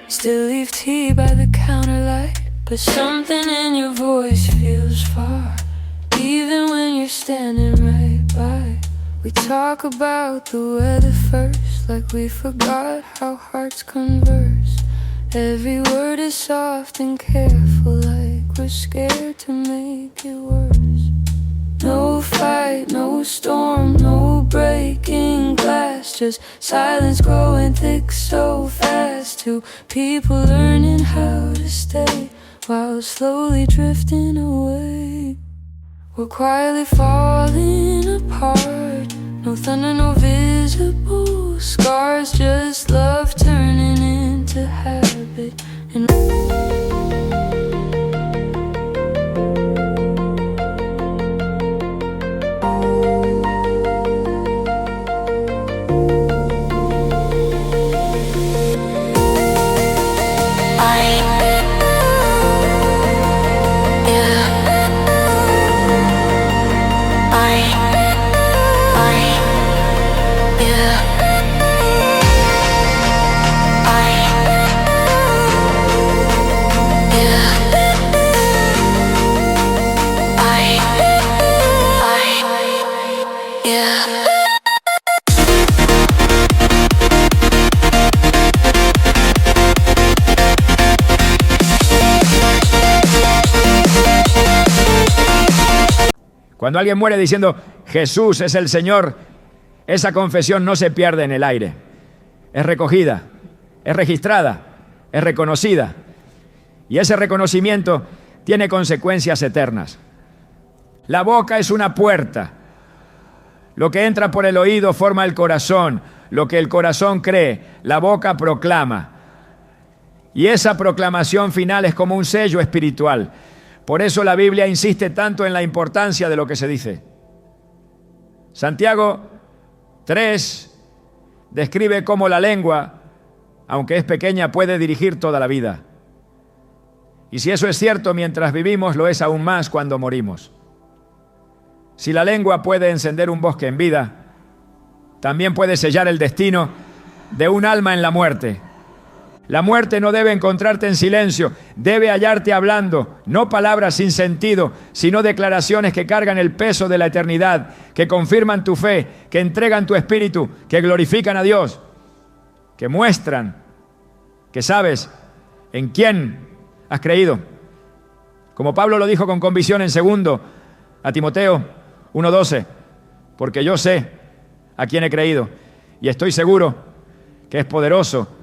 Still leave tea by the counter light, but something in your voice feels far, even when you're standing right by. We talk about the weather first, like we forgot how hearts converse. Every word is soft and careful, like we're scared to make it worse. No fight, no storm, no breaking glass, just silence growing thick so fast. Two people learning how to stay while slowly drifting away. We're quietly falling apart. No thunder, no visible scars, just love turning into habit. And cuando alguien muere diciendo Jesús es el Señor, esa confesión no se pierde en el aire. Es recogida, es registrada, es reconocida. Y ese reconocimiento tiene consecuencias eternas. La boca es una puerta. Lo que entra por el oído forma el corazón. Lo que el corazón cree, la boca proclama. Y esa proclamación final es como un sello espiritual. Por eso la Biblia insiste tanto en la importancia de lo que se dice. Santiago 3 describe cómo la lengua, aunque es pequeña, puede dirigir toda la vida. Y si eso es cierto mientras vivimos, lo es aún más cuando morimos. Si la lengua puede encender un bosque en vida, también puede sellar el destino de un alma en la muerte. La muerte no debe encontrarte en silencio, debe hallarte hablando, no palabras sin sentido, sino declaraciones que cargan el peso de la eternidad, que confirman tu fe, que entregan tu espíritu, que glorifican a Dios, que muestran que sabes en quién has creído. Como Pablo lo dijo con convicción en 2 a Timoteo 1:12, porque yo sé a quién he creído y estoy seguro que es poderoso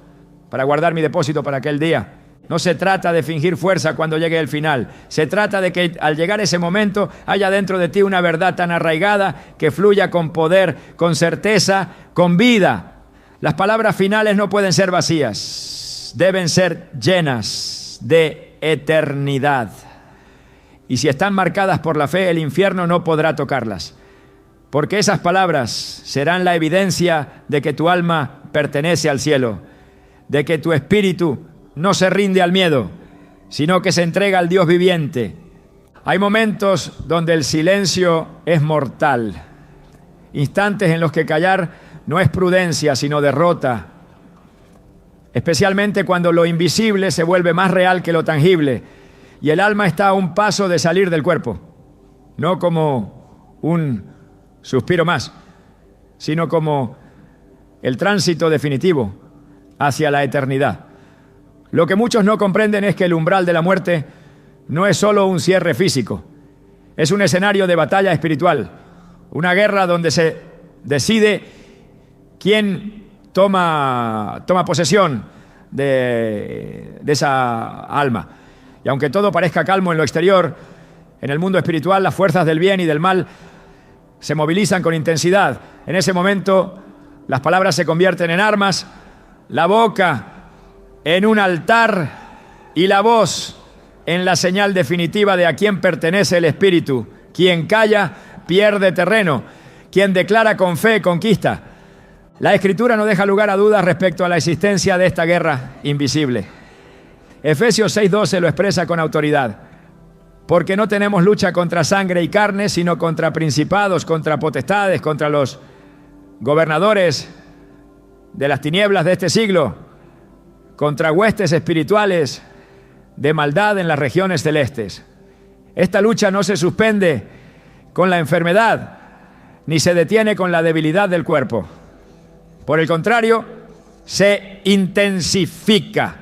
para guardar mi depósito para aquel día. No se trata de fingir fuerza cuando llegue el final. Se trata de que al llegar ese momento haya dentro de ti una verdad tan arraigada que fluya con poder, con certeza, con vida. Las palabras finales no pueden ser vacías. Deben ser llenas de eternidad. Y si están marcadas por la fe, el infierno no podrá tocarlas. Porque esas palabras serán la evidencia de que tu alma pertenece al cielo, de que tu espíritu no se rinde al miedo, sino que se entrega al Dios viviente, Hay momentos donde el silencio es mortal, instantes en los que callar no es prudencia, sino derrota, especialmente cuando lo invisible se vuelve más real que lo tangible y el alma está a un paso de salir del cuerpo, no como un suspiro más, sino como el tránsito definitivo hacia la eternidad. Lo que muchos no comprenden es que el umbral de la muerte no es solo un cierre físico, es un escenario de batalla espiritual, una guerra donde se decide quién toma posesión de esa alma. Y aunque todo parezca calmo en lo exterior, en el mundo espiritual las fuerzas del bien y del mal se movilizan con intensidad. En ese momento las palabras se convierten en armas, la boca en un altar y la voz en la señal definitiva de a quién pertenece el espíritu. Quien calla pierde terreno, quien declara con fe conquista. La Escritura no deja lugar a dudas respecto a la existencia de esta guerra invisible. Efesios 6:12 lo expresa con autoridad. Porque no tenemos lucha contra sangre y carne, sino contra principados, contra potestades, contra los gobernadores de las tinieblas de este siglo, contra huestes espirituales de maldad en las regiones celestes. Esta lucha no se suspende con la enfermedad, ni se detiene con la debilidad del cuerpo. Por el contrario, se intensifica.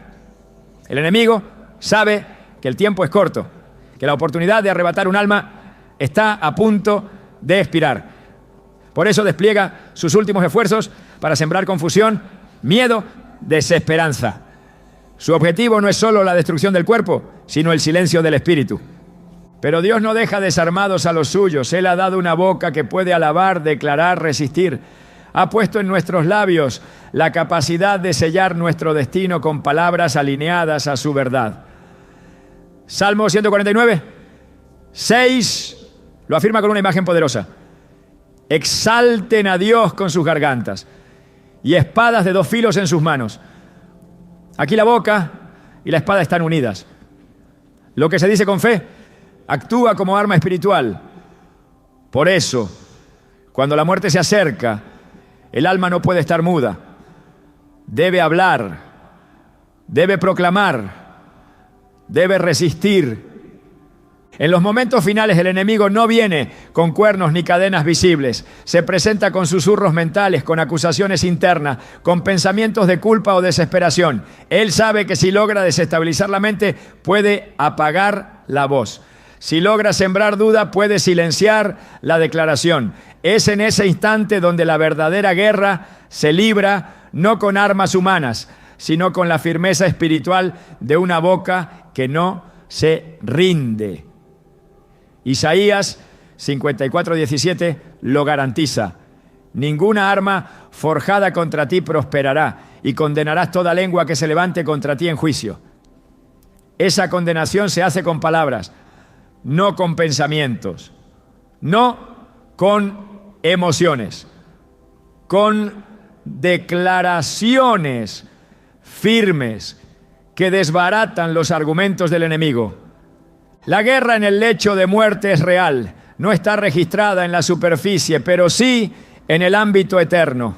El enemigo sabe que el tiempo es corto, que la oportunidad de arrebatar un alma está a punto de expirar. Por eso despliega sus últimos esfuerzos para sembrar confusión, miedo, desesperanza. Su objetivo no es solo la destrucción del cuerpo, sino el silencio del espíritu. Pero Dios no deja desarmados a los suyos. Él ha dado una boca que puede alabar, declarar, resistir. Ha puesto en nuestros labios la capacidad de sellar nuestro destino con palabras alineadas a su verdad. Salmo 149, 6, lo afirma con una imagen poderosa. Exalten a Dios con sus gargantas y espadas de 2 filos en sus manos. Aquí la boca y la espada están unidas. Lo que se dice con fe actúa como arma espiritual. Por eso, cuando la muerte se acerca, el alma no puede estar muda. Debe hablar, debe proclamar, debe resistir. En los momentos finales el enemigo no viene con cuernos ni cadenas visibles. Se presenta con susurros mentales, con acusaciones internas, con pensamientos de culpa o desesperación. Él sabe que si logra desestabilizar la mente, puede apagar la voz. Si logra sembrar duda, puede silenciar la declaración. Es en ese instante donde la verdadera guerra se libra, no con armas humanas, sino con la firmeza espiritual de una boca que no se rinde. Isaías 54:17 lo garantiza. Ninguna arma forjada contra ti prosperará y condenarás toda lengua que se levante contra ti en juicio. Esa condenación se hace con palabras, no con pensamientos, no con emociones, con declaraciones firmes que desbaratan los argumentos del enemigo. La guerra en el lecho de muerte es real, no está registrada en la superficie, pero sí en el ámbito eterno.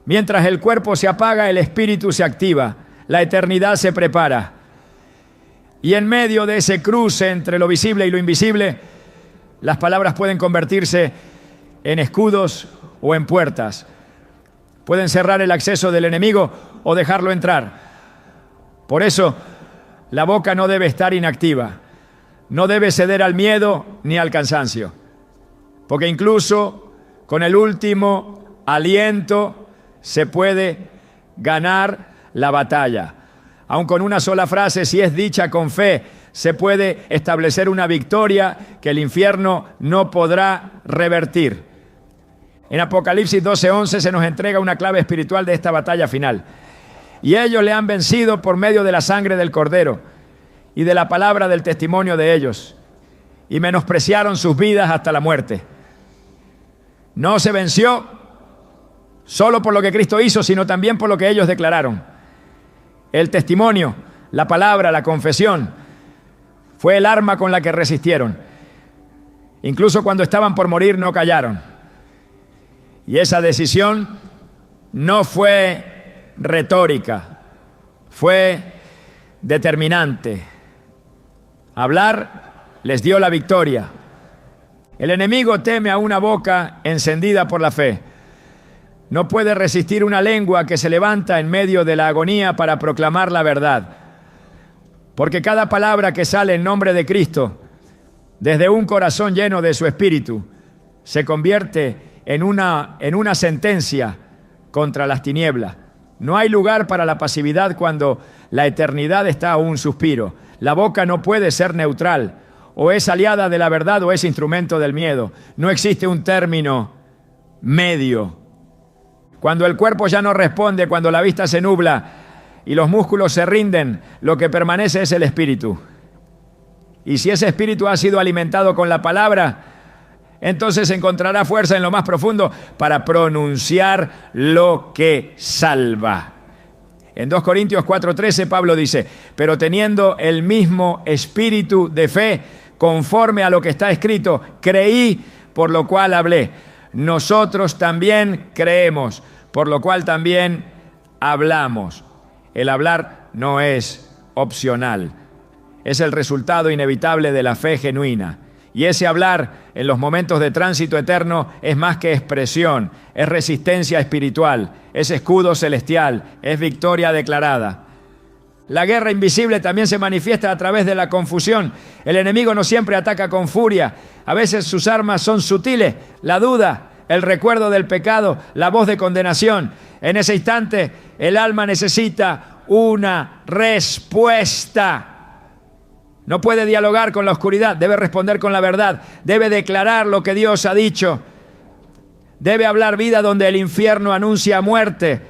Mientras el cuerpo se apaga, el espíritu se activa, la eternidad se prepara. Y en medio de ese cruce entre lo visible y lo invisible, las palabras pueden convertirse en escudos o en puertas. Pueden cerrar el acceso del enemigo o dejarlo entrar. Por eso, la boca no debe estar inactiva, no debe ceder al miedo ni al cansancio, porque incluso con el último aliento se puede ganar la batalla. Aun con una sola frase, si es dicha con fe, se puede establecer una victoria que el infierno no podrá revertir. En Apocalipsis 12:11 se nos entrega una clave espiritual de esta batalla final. Y ellos le han vencido por medio de la sangre del Cordero y de la palabra del testimonio de ellos, y menospreciaron sus vidas hasta la muerte. No se venció solo por lo que Cristo hizo, sino también por lo que ellos declararon. El testimonio, la palabra, la confesión, Fue el arma con la que resistieron. Incluso cuando estaban por morir no callaron. Y esa decisión no fue retórica, fue determinante. Hablar les dio la victoria. El enemigo teme a una boca encendida por la fe. No puede resistir una lengua que se levanta en medio de la agonía para proclamar la verdad. Porque cada palabra que sale en nombre de Cristo, desde un corazón lleno de su espíritu, se convierte en una sentencia contra las tinieblas. No hay lugar para la pasividad cuando la eternidad está a un suspiro. La boca no puede ser neutral. O es aliada de la verdad o es instrumento del miedo. No existe un término medio. Cuando el cuerpo ya no responde, cuando la vista se nubla y los músculos se rinden, lo que permanece es el espíritu. Y si ese espíritu ha sido alimentado con la palabra, entonces encontrará fuerza en lo más profundo para pronunciar lo que salva. En 2 Corintios 4:13 Pablo dice: pero teniendo el mismo espíritu de fe, conforme a lo que está escrito, creí, por lo cual hablé. Nosotros también creemos, por lo cual también hablamos. El hablar no es opcional, es el resultado inevitable de la fe genuina. Y ese hablar en los momentos de tránsito eterno es más que expresión, es resistencia espiritual, es escudo celestial, es victoria declarada. La guerra invisible también se manifiesta a través de la confusión. El enemigo no siempre ataca con furia. A veces sus armas son sutiles, la duda, el recuerdo del pecado, la voz de condenación. En ese instante, el alma necesita una respuesta. No puede dialogar con la oscuridad, debe responder con la verdad, debe declarar lo que Dios ha dicho, debe hablar vida donde el infierno anuncia muerte,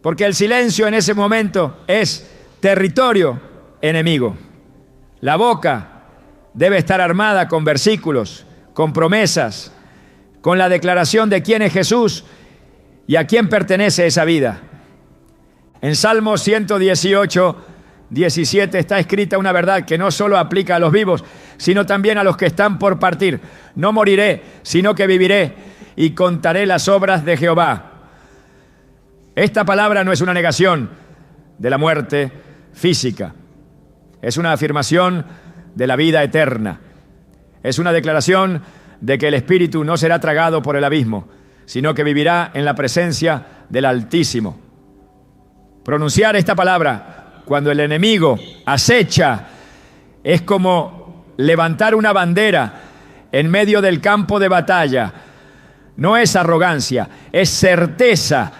porque el silencio en ese momento es territorio enemigo. La boca debe estar armada con versículos, con promesas, con la declaración de quién es Jesús y a quién pertenece esa vida. En Salmo 118:17 está escrita una verdad que no solo aplica a los vivos, sino también a los que están por partir. No moriré, sino que viviré y contaré las obras de Jehová. Esta palabra no es una negación de la muerte física. Es una afirmación de la vida eterna. Es una declaración de que el espíritu no será tragado por el abismo, sino que vivirá en la presencia del Altísimo. Pronunciar esta palabra cuando el enemigo acecha es como levantar una bandera en medio del campo de batalla. No es arrogancia, es certeza.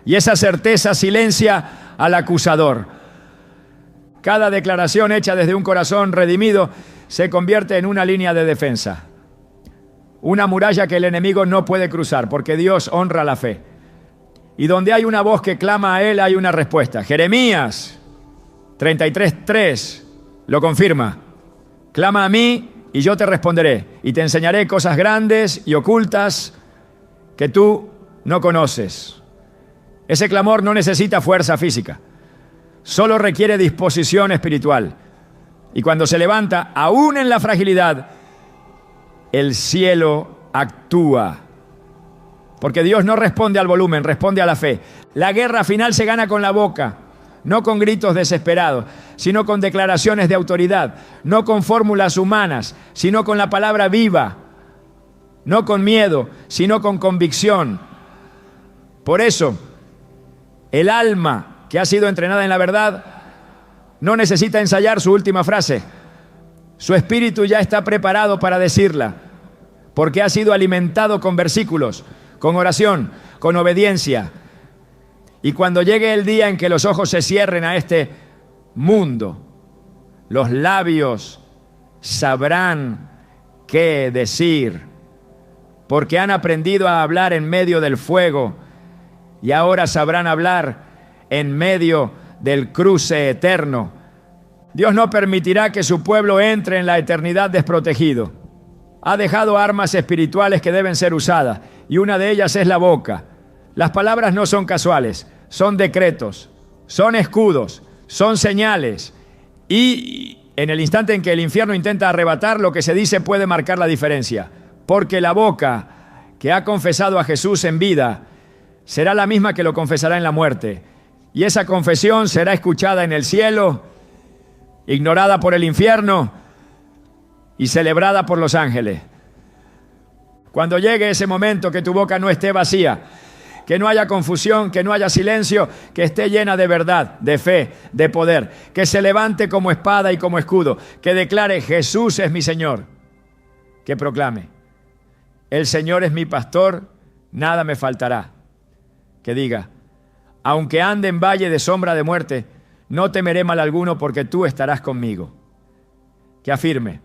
Y esa certeza silencia al acusador. Cada declaración hecha desde un corazón redimido se convierte en una línea de defensa. Una muralla que el enemigo no puede cruzar, porque Dios honra la fe. Y donde hay una voz que clama a Él, hay una respuesta. Jeremías 33:3 lo confirma. Clama a mí y yo te responderé, y te enseñaré cosas grandes y ocultas que tú no conoces. Ese clamor no necesita fuerza física, solo requiere disposición espiritual. Y cuando se levanta, aún en la fragilidad, el cielo actúa. Porque Dios no responde al volumen, responde a la fe. La guerra final se gana con la boca, no con gritos desesperados, sino con declaraciones de autoridad, no con fórmulas humanas, sino con la palabra viva, no con miedo, sino con convicción. Por eso, el alma que ha sido entrenada en la verdad no necesita ensayar su última frase. Su espíritu ya está preparado para decirla, porque ha sido alimentado con versículos, con oración, con obediencia. Y cuando llegue el día en que los ojos se cierren a este mundo, los labios sabrán qué decir, porque han aprendido a hablar en medio del fuego y ahora sabrán hablar en medio del cruce eterno. Dios no permitirá que su pueblo entre en la eternidad desprotegido. Ha dejado armas espirituales que deben ser usadas, y una de ellas es la boca. Las palabras no son casuales, son decretos, son escudos, son señales, y En el instante en que el infierno intenta arrebatar, lo que se dice puede marcar la diferencia. Porque la boca que ha confesado a Jesús en vida será la misma que lo confesará en la muerte. Y esa confesión será escuchada en el cielo, ignorada por el infierno y celebrada por los ángeles. Cuando llegue ese momento, que tu boca no esté vacía, que no haya confusión, que no haya silencio, que esté llena de verdad, de fe, de poder, que se levante como espada y como escudo, que declare: Jesús es mi Señor, que proclame: el Señor es mi pastor, nada me faltará, que diga: aunque ande en valle de sombra de muerte, no temeré mal alguno, porque tú estarás conmigo. Que afirme: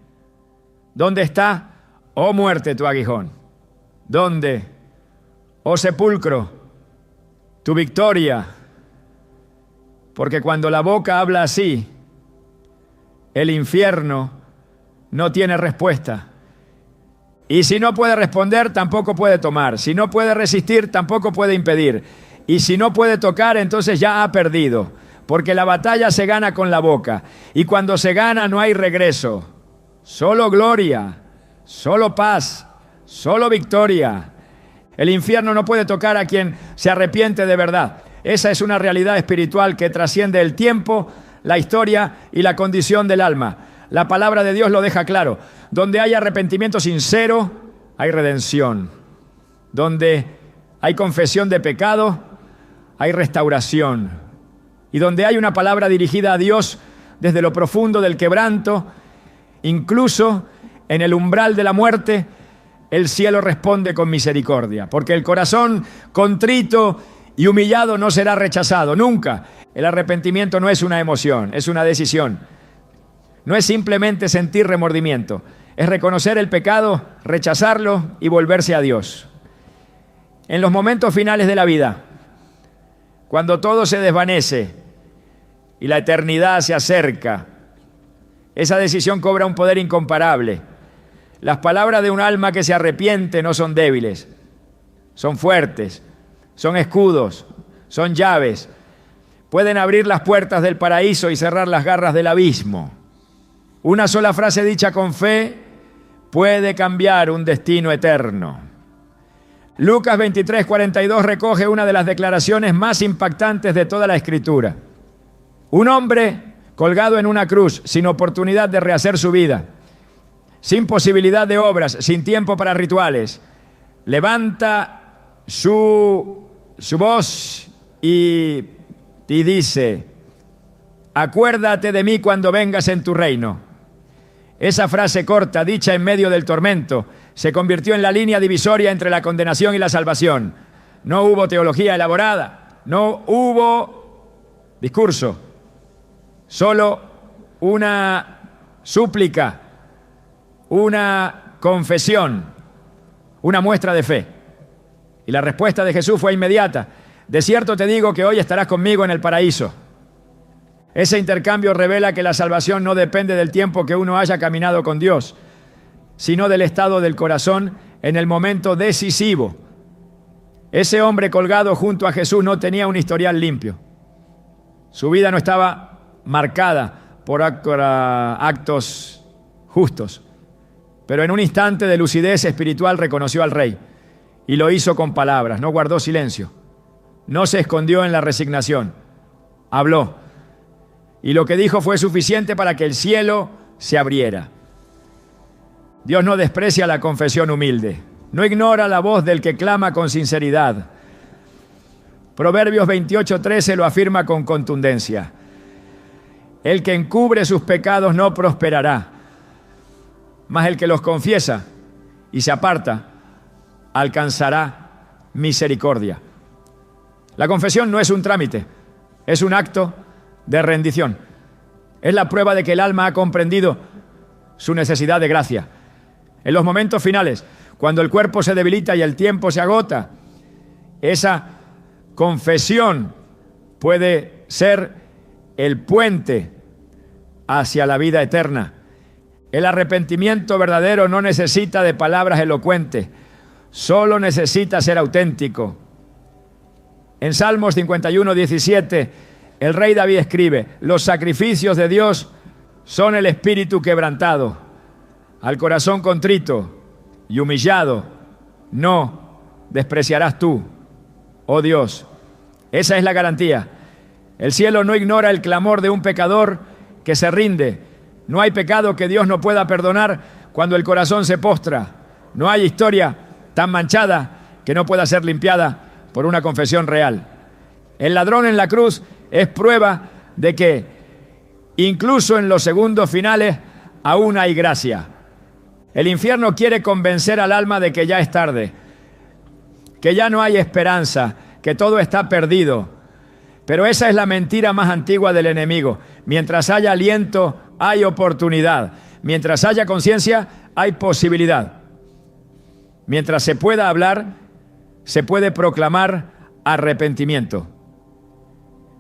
¿dónde está, oh muerte, tu aguijón? ¿Dónde, oh sepulcro, tu victoria? Porque cuando la boca habla así, el infierno no tiene respuesta. Y si no puede responder, tampoco puede tomar. Si no puede resistir, tampoco puede impedir. Y si no puede tocar, entonces ya ha perdido. Porque la batalla se gana con la boca. Y cuando se gana no hay regreso. Solo gloria, solo paz, solo victoria. El infierno no puede tocar a quien se arrepiente de verdad. Esa es una realidad espiritual que trasciende el tiempo, la historia y la condición del alma. La palabra de Dios lo deja claro. Donde hay arrepentimiento sincero, hay redención. Donde hay confesión de pecado, hay restauración. Y donde hay una palabra dirigida a Dios desde lo profundo del quebranto, incluso en el umbral de la muerte, el cielo responde con misericordia. Porque el corazón contrito y humillado no será rechazado, nunca. El arrepentimiento no es una emoción, es una decisión. No es simplemente sentir remordimiento, es reconocer el pecado, rechazarlo y volverse a Dios. En los momentos finales de la vida, cuando todo se desvanece y la eternidad se acerca, esa decisión cobra un poder incomparable. Las palabras de un alma que se arrepiente no son débiles, son fuertes, son escudos, son llaves. Pueden abrir las puertas del paraíso y cerrar las garras del abismo. Una sola frase dicha con fe puede cambiar un destino eterno. Lucas 23:42 recoge una de las declaraciones más impactantes de toda la Escritura. Un hombre colgado en una cruz, sin oportunidad de rehacer su vida, sin posibilidad de obras, sin tiempo para rituales, levanta su voz y dice: acuérdate de mí cuando vengas en tu reino. Esa frase corta, dicha en medio del tormento, se convirtió en la línea divisoria entre la condenación y la salvación. No hubo teología elaborada, no hubo discurso, solo una súplica, una confesión, una muestra de fe. Y la respuesta de Jesús fue inmediata: de cierto te digo que hoy estarás conmigo en el paraíso. Ese intercambio revela que la salvación no depende del tiempo que uno haya caminado con Dios, sino del estado del corazón en el momento decisivo. Ese hombre colgado junto a Jesús no tenía un historial limpio. Su vida no estaba marcada por actos justos. Pero en un instante de lucidez espiritual reconoció al Rey y lo hizo con palabras, no guardó silencio, no se escondió en la resignación, habló. Y lo que dijo fue suficiente para que el cielo se abriera. Dios no desprecia la confesión humilde, no ignora la voz del que clama con sinceridad. Proverbios 28:13 lo afirma con contundencia: el que encubre sus pecados no prosperará, mas el que los confiesa y se aparta alcanzará misericordia. La confesión no es un trámite, es un acto de rendición. Es la prueba de que el alma ha comprendido su necesidad de gracia. En los momentos finales, cuando el cuerpo se debilita y el tiempo se agota, esa confesión puede ser el puente hacia la vida eterna. El arrepentimiento verdadero no necesita de palabras elocuentes, solo necesita ser auténtico. En Salmos 51:17, el rey David escribe: los sacrificios de Dios son el espíritu quebrantado, al corazón contrito y humillado no despreciarás tú, oh Dios. Esa es la garantía. El cielo no ignora el clamor de un pecador que se rinde. No hay pecado que Dios no pueda perdonar cuando el corazón se postra. No hay historia tan manchada que no pueda ser limpiada por una confesión real. El ladrón en la cruz es prueba de que incluso en los segundos finales aún hay gracia. El infierno quiere convencer al alma de que ya es tarde, que ya no hay esperanza, que todo está perdido. Pero esa es la mentira más antigua del enemigo. Mientras haya aliento, hay oportunidad. Mientras haya conciencia, hay posibilidad. Mientras se pueda hablar, se puede proclamar arrepentimiento.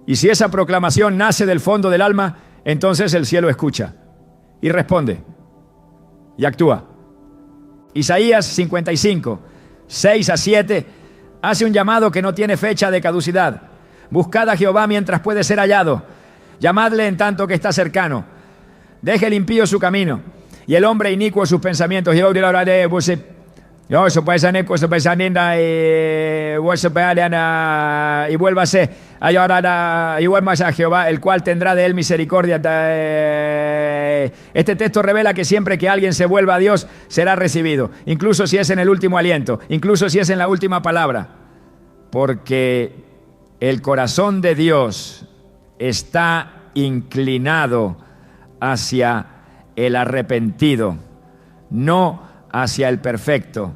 Y si esa proclamación nace del fondo del alma, entonces el cielo escucha y responde y actúa. Isaías 55, 6 a 7, hace un llamado que no tiene fecha de caducidad. Buscad a Jehová mientras puede ser hallado. Llamadle en tanto que está cercano. Deje el impío su camino y el hombre inicuo sus pensamientos. Y vuélvase a Jehová, el cual tendrá de él misericordia. Este texto revela que siempre que alguien se vuelva a Dios, será recibido, incluso si es en el último aliento, incluso si es en la última palabra, porque el corazón de Dios está inclinado hacia el arrepentido, no hacia el perfecto.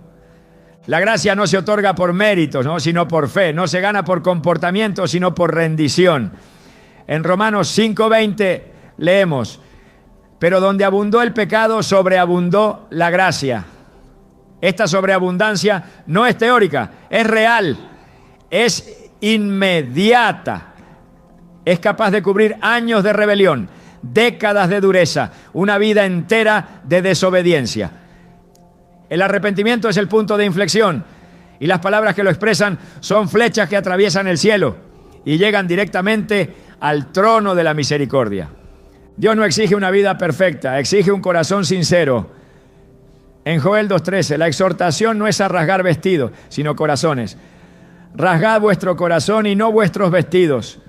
La gracia no se otorga por méritos, ¿no?, sino por fe. No se gana por comportamiento, sino por rendición. En Romanos 5:20 leemos: pero donde abundó el pecado, sobreabundó la gracia. Esta sobreabundancia no es teórica, es real, es inmediata. Es capaz de cubrir años de rebelión, décadas de dureza, una vida entera de desobediencia. El arrepentimiento es el punto de inflexión y las palabras que lo expresan son flechas que atraviesan el cielo y llegan directamente al trono de la misericordia. Dios no exige una vida perfecta, exige un corazón sincero. En Joel 2:13, la exhortación no es a rasgar vestidos, sino corazones. Rasgad vuestro corazón y no vuestros vestidos,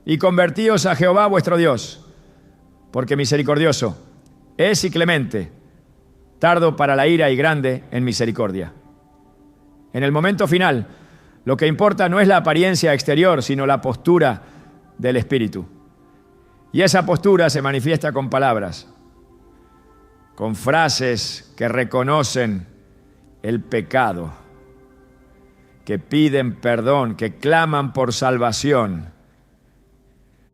y convertíos a Jehová vuestro Dios, porque misericordioso es y clemente, tardo para la ira y grande en misericordia. En el momento final, lo que importa no es la apariencia exterior, sino la postura del espíritu. Y esa postura se manifiesta con palabras, con frases que reconocen el pecado, que piden perdón, que claman por salvación.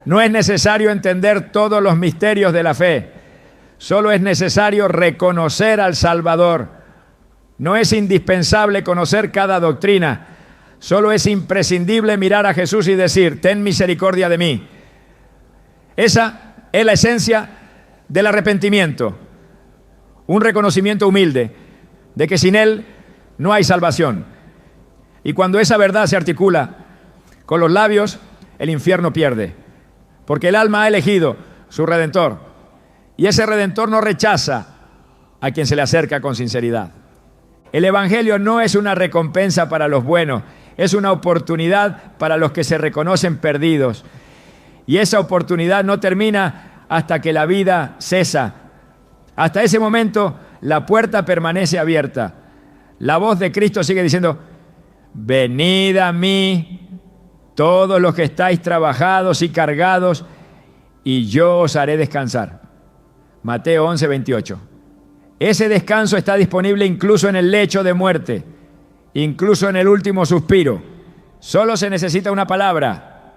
No es necesario entender todos los misterios de la fe. Solo es necesario reconocer al Salvador. No es indispensable conocer cada doctrina. Solo es imprescindible mirar a Jesús y decir: ten misericordia de mí. Esa es la esencia del arrepentimiento. Un reconocimiento humilde de que sin Él no hay salvación. Y cuando esa verdad se articula con los labios, el infierno pierde. Porque el alma ha elegido su Redentor. Y ese Redentor no rechaza a quien se le acerca con sinceridad. El Evangelio no es una recompensa para los buenos, es una oportunidad para los que se reconocen perdidos. Y esa oportunidad no termina hasta que la vida cesa. Hasta ese momento la puerta permanece abierta. La voz de Cristo sigue diciendo: venid a mí, todos los que estáis trabajados y cargados, y yo os haré descansar. Mateo 11:28. Ese descanso está disponible incluso en el lecho de muerte, incluso en el último suspiro. Solo se necesita una palabra,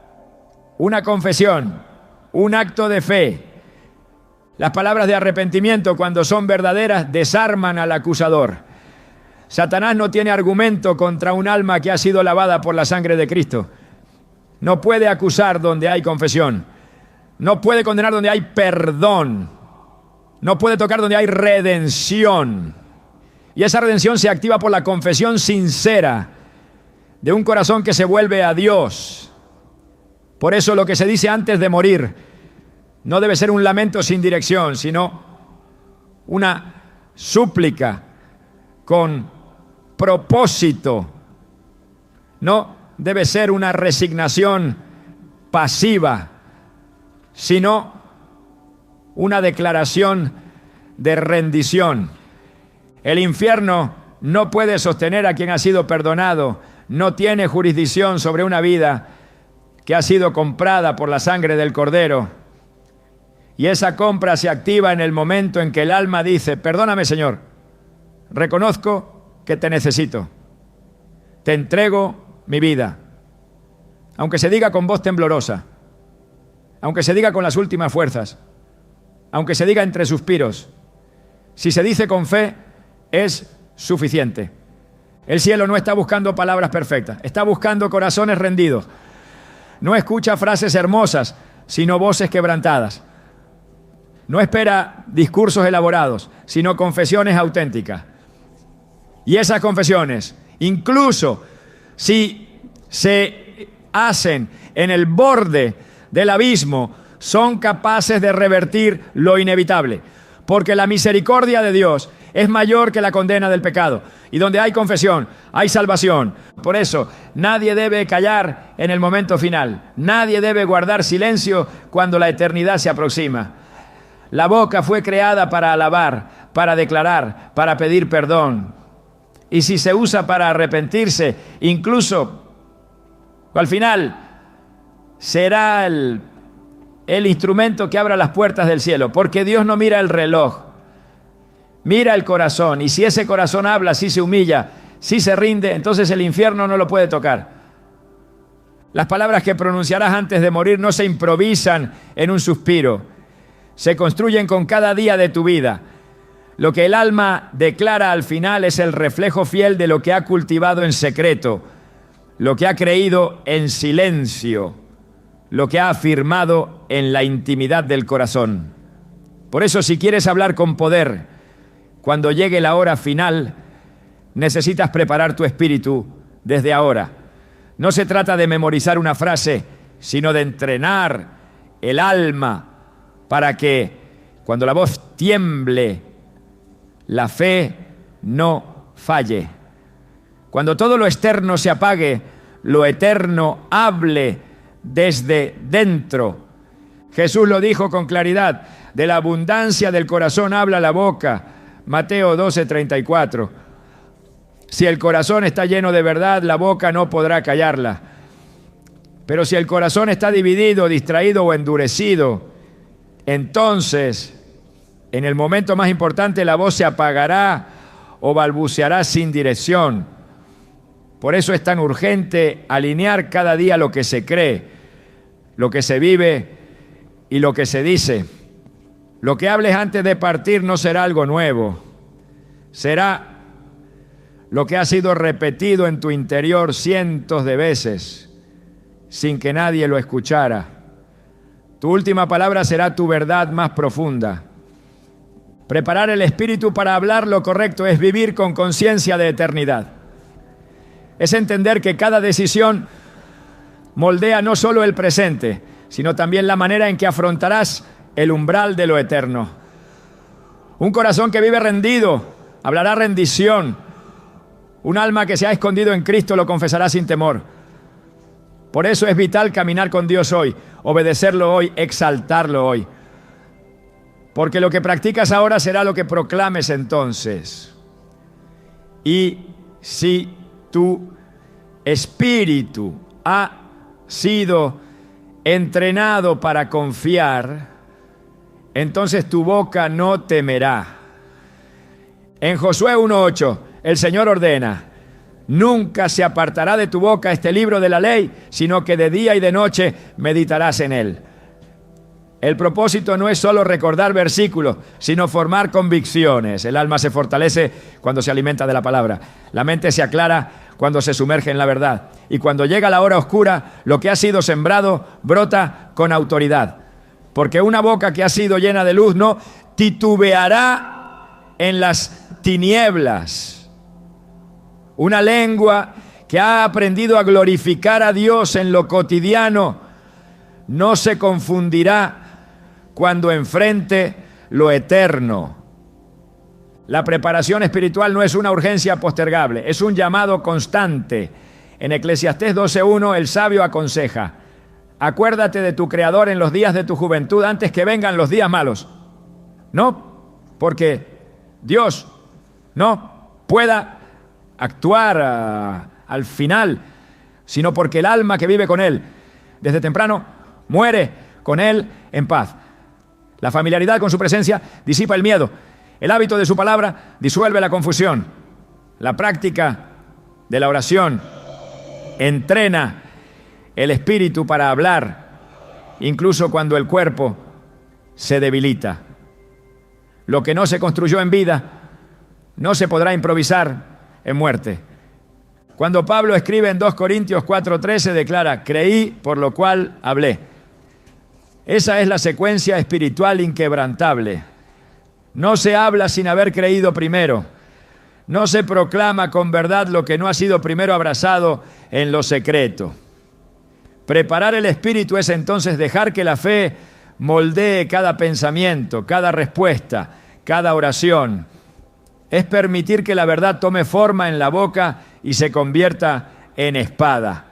una confesión, un acto de fe. Las palabras de arrepentimiento, cuando son verdaderas, desarman al acusador. Satanás no tiene argumento contra un alma que ha sido lavada por la sangre de Cristo. No puede acusar donde hay confesión. No puede condenar donde hay perdón. No puede tocar donde hay redención. Y esa redención se activa por la confesión sincera de un corazón que se vuelve a Dios. Por eso lo que se dice antes de morir No debe ser un lamento sin dirección, sino una súplica con propósito. No debe ser una resignación pasiva, sino una declaración de rendición. El infierno no puede sostener a quien ha sido perdonado, no tiene jurisdicción sobre una vida que ha sido comprada por la sangre del Cordero. Y esa compra se activa en el momento en que el alma dice: perdóname, Señor, reconozco que te necesito, te entrego mi vida. Aunque se diga con voz temblorosa, aunque se diga con las últimas fuerzas, aunque se diga entre suspiros, si se dice con fe, es suficiente. El cielo no está buscando palabras perfectas, está buscando corazones rendidos. No escucha frases hermosas, sino voces quebrantadas. No espera discursos elaborados, sino confesiones auténticas. Y esas confesiones, incluso si se hacen en el borde del abismo, son capaces de revertir lo inevitable, porque la misericordia de Dios es mayor que la condena del pecado, y donde hay confesión, hay salvación. Por eso, nadie debe callar en el momento final, nadie debe guardar silencio cuando la eternidad se aproxima. La boca fue creada para alabar, para declarar, para pedir perdón, y si se usa para arrepentirse, incluso al final será el instrumento que abra las puertas del cielo, porque Dios no mira el reloj, mira el corazón, y si ese corazón habla, si se humilla, si se rinde, entonces el infierno no lo puede tocar. Las palabras que pronunciarás antes de morir no se improvisan en un suspiro, se construyen con cada día de tu vida. Lo que el alma declara al final es el reflejo fiel de lo que ha cultivado en secreto, lo que ha creído en silencio, lo que ha afirmado en la intimidad del corazón. Por eso, si quieres hablar con poder, cuando llegue la hora final, necesitas preparar tu espíritu desde ahora. No se trata de memorizar una frase, sino de entrenar el alma para que, cuando la voz tiemble, la fe no falle. Cuando todo lo externo se apague, lo eterno hable desde dentro. Jesús lo dijo con claridad: de la abundancia del corazón habla la boca. Mateo 12:34. Si el corazón está lleno de verdad, la boca no podrá callarla. Pero si el corazón está dividido, distraído o endurecido, entonces, en el momento más importante, la voz se apagará o balbuceará sin dirección. Por eso es tan urgente alinear cada día lo que se cree, lo que se vive y lo que se dice. Lo que hables antes de partir no será algo nuevo, será lo que ha sido repetido en tu interior cientos de veces, sin que nadie lo escuchara. Tu última palabra será tu verdad más profunda. Preparar el espíritu para hablar lo correcto es vivir con conciencia de eternidad. Es entender que cada decisión moldea no solo el presente, sino también la manera en que afrontarás el umbral de lo eterno. Un corazón que vive rendido hablará rendición. Un alma que se ha escondido en Cristo lo confesará sin temor. Por eso es vital caminar con Dios hoy, obedecerlo hoy, exaltarlo hoy. Porque lo que practicas ahora será lo que proclames entonces. Y si tu espíritu ha sido entrenado para confiar, entonces tu boca no temerá. En Josué 1:8, el Señor ordena: nunca se apartará de tu boca este libro de la ley, sino que de día y de noche meditarás en él. El propósito no es solo recordar versículos, sino formar convicciones. El alma se fortalece cuando se alimenta de la palabra. La mente se aclara cuando se sumerge en la verdad. Y cuando llega la hora oscura, lo que ha sido sembrado brota con autoridad. Porque una boca que ha sido llena de luz no titubeará en las tinieblas. Una lengua que ha aprendido a glorificar a Dios en lo cotidiano no se confundirá cuando enfrente lo eterno. La preparación espiritual no es una urgencia postergable, es un llamado constante. En Eclesiastés 12:1 el sabio aconseja: acuérdate de tu Creador en los días de tu juventud antes que vengan los días malos. No porque Dios no pueda actuar al final, sino porque el alma que vive con Él desde temprano muere con Él en paz. La familiaridad con su presencia disipa el miedo. El hábito de su palabra disuelve la confusión. La práctica de la oración entrena el espíritu para hablar, incluso cuando el cuerpo se debilita. Lo que no se construyó en vida no se podrá improvisar en muerte. Cuando Pablo escribe en 2 Corintios 4:13 declara: creí, por lo cual hablé. Esa es la secuencia espiritual inquebrantable. No se habla sin haber creído primero. No se proclama con verdad lo que no ha sido primero abrazado en lo secreto. Preparar el espíritu es entonces dejar que la fe moldee cada pensamiento, cada respuesta, cada oración. Es permitir que la verdad tome forma en la boca y se convierta en espada.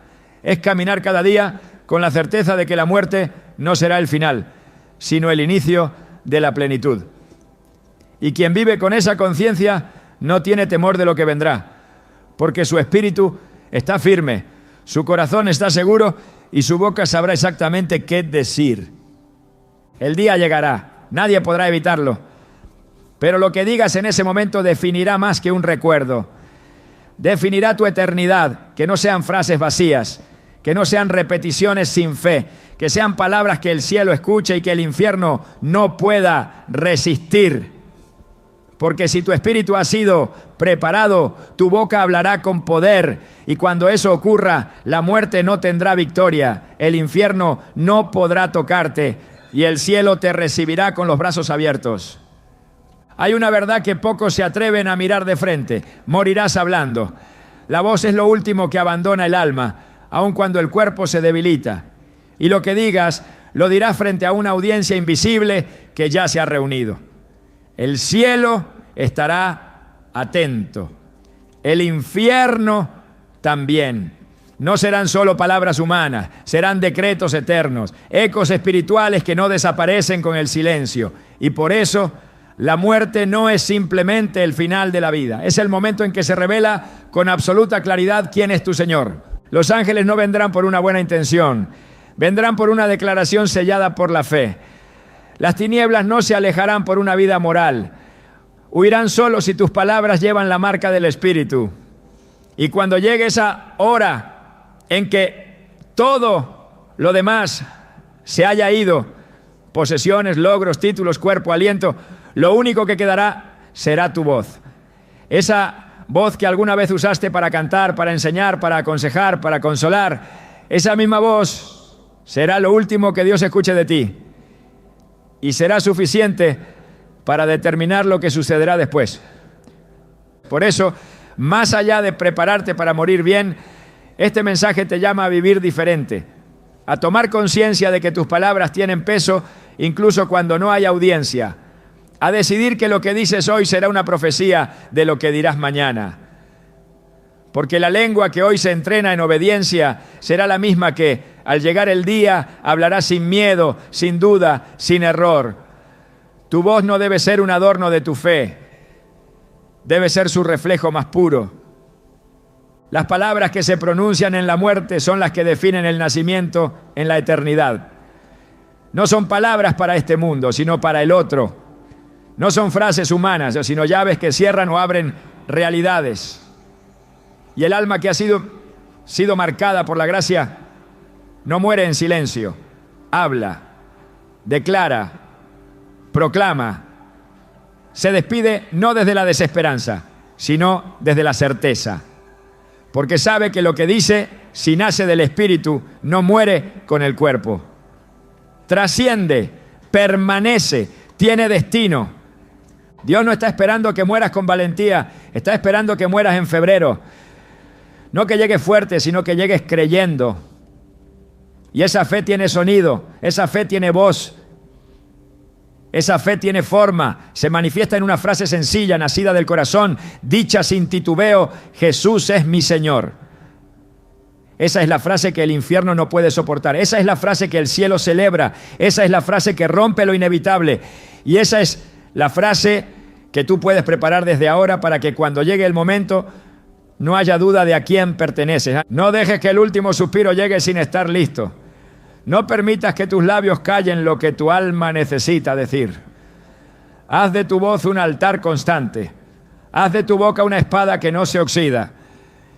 Es caminar cada día con la certeza de que la muerte no será el final, sino el inicio de la plenitud. Y quien vive con esa conciencia no tiene temor de lo que vendrá, porque su espíritu está firme, su corazón está seguro y su boca sabrá exactamente qué decir. El día llegará, nadie podrá evitarlo, pero lo que digas en ese momento definirá más que un recuerdo. Definirá tu eternidad, que no sean frases vacías, que no sean repeticiones sin fe, que sean palabras que el cielo escuche y que el infierno no pueda resistir. Porque si tu espíritu ha sido preparado, tu boca hablará con poder, y cuando eso ocurra, la muerte no tendrá victoria, el infierno no podrá tocarte, y el cielo te recibirá con los brazos abiertos. Hay una verdad que pocos se atreven a mirar de frente: morirás hablando. La voz es lo último que abandona el alma, aun cuando el cuerpo se debilita. Y lo que digas, lo dirás frente a una audiencia invisible que ya se ha reunido. El cielo estará atento. El infierno también. No serán solo palabras humanas, serán decretos eternos, ecos espirituales que no desaparecen con el silencio. Y por eso, la muerte no es simplemente el final de la vida. Es el momento en que se revela con absoluta claridad quién es tu Señor. Los ángeles no vendrán por una buena intención, vendrán por una declaración sellada por la fe. Las tinieblas no se alejarán por una vida moral. Huirán solo si tus palabras llevan la marca del Espíritu. Y cuando llegue esa hora en que todo lo demás se haya ido, posesiones, logros, títulos, cuerpo, aliento, lo único que quedará será tu voz. Esa voz que alguna vez usaste para cantar, para enseñar, para aconsejar, para consolar, esa misma voz será lo último que Dios escuche de ti. Y será suficiente para determinar lo que sucederá después. Por eso, más allá de prepararte para morir bien, este mensaje te llama a vivir diferente, a tomar conciencia de que tus palabras tienen peso incluso cuando no hay audiencia, a decidir que lo que dices hoy será una profecía de lo que dirás mañana. Porque la lengua que hoy se entrena en obediencia será la misma que, al llegar el día, hablará sin miedo, sin duda, sin error. Tu voz no debe ser un adorno de tu fe, debe ser su reflejo más puro. Las palabras que se pronuncian en la muerte son las que definen el nacimiento en la eternidad. No son palabras para este mundo, sino para el otro. No son frases humanas, sino llaves que cierran o abren realidades. Y el alma que ha sido marcada por la gracia no muere en silencio. Habla, declara, proclama. Se despide no desde la desesperanza, sino desde la certeza. Porque sabe que lo que dice, si nace del Espíritu, no muere con el cuerpo. Trasciende, permanece, tiene destino. Dios no está esperando que mueras con valentía, está esperando que mueras en febrero. No que llegues fuerte, sino que llegues creyendo. Y esa fe tiene sonido, esa fe tiene voz. Esa fe tiene forma, se manifiesta en una frase sencilla, nacida del corazón, dicha sin titubeo: Jesús es mi Señor. Esa es la frase que el infierno no puede soportar. Esa es la frase que el cielo celebra. Esa es la frase que rompe lo inevitable. Y esa es la frase que tú puedes preparar desde ahora para que cuando llegue el momento no haya duda de a quién perteneces. No dejes que el último suspiro llegue sin estar listo. No permitas que tus labios callen lo que tu alma necesita decir. Haz de tu voz un altar constante. Haz de tu boca una espada que no se oxida.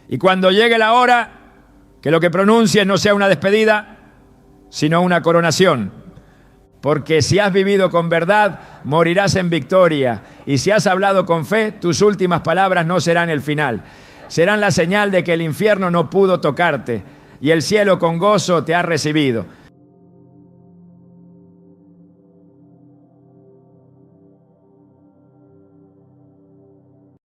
Y cuando llegue la hora, que lo que pronuncies no sea una despedida, sino una coronación. Porque si has vivido con verdad, morirás en victoria. Y si has hablado con fe, tus últimas palabras no serán el final. Serán la señal de que el infierno no pudo tocarte y el cielo con gozo te ha recibido.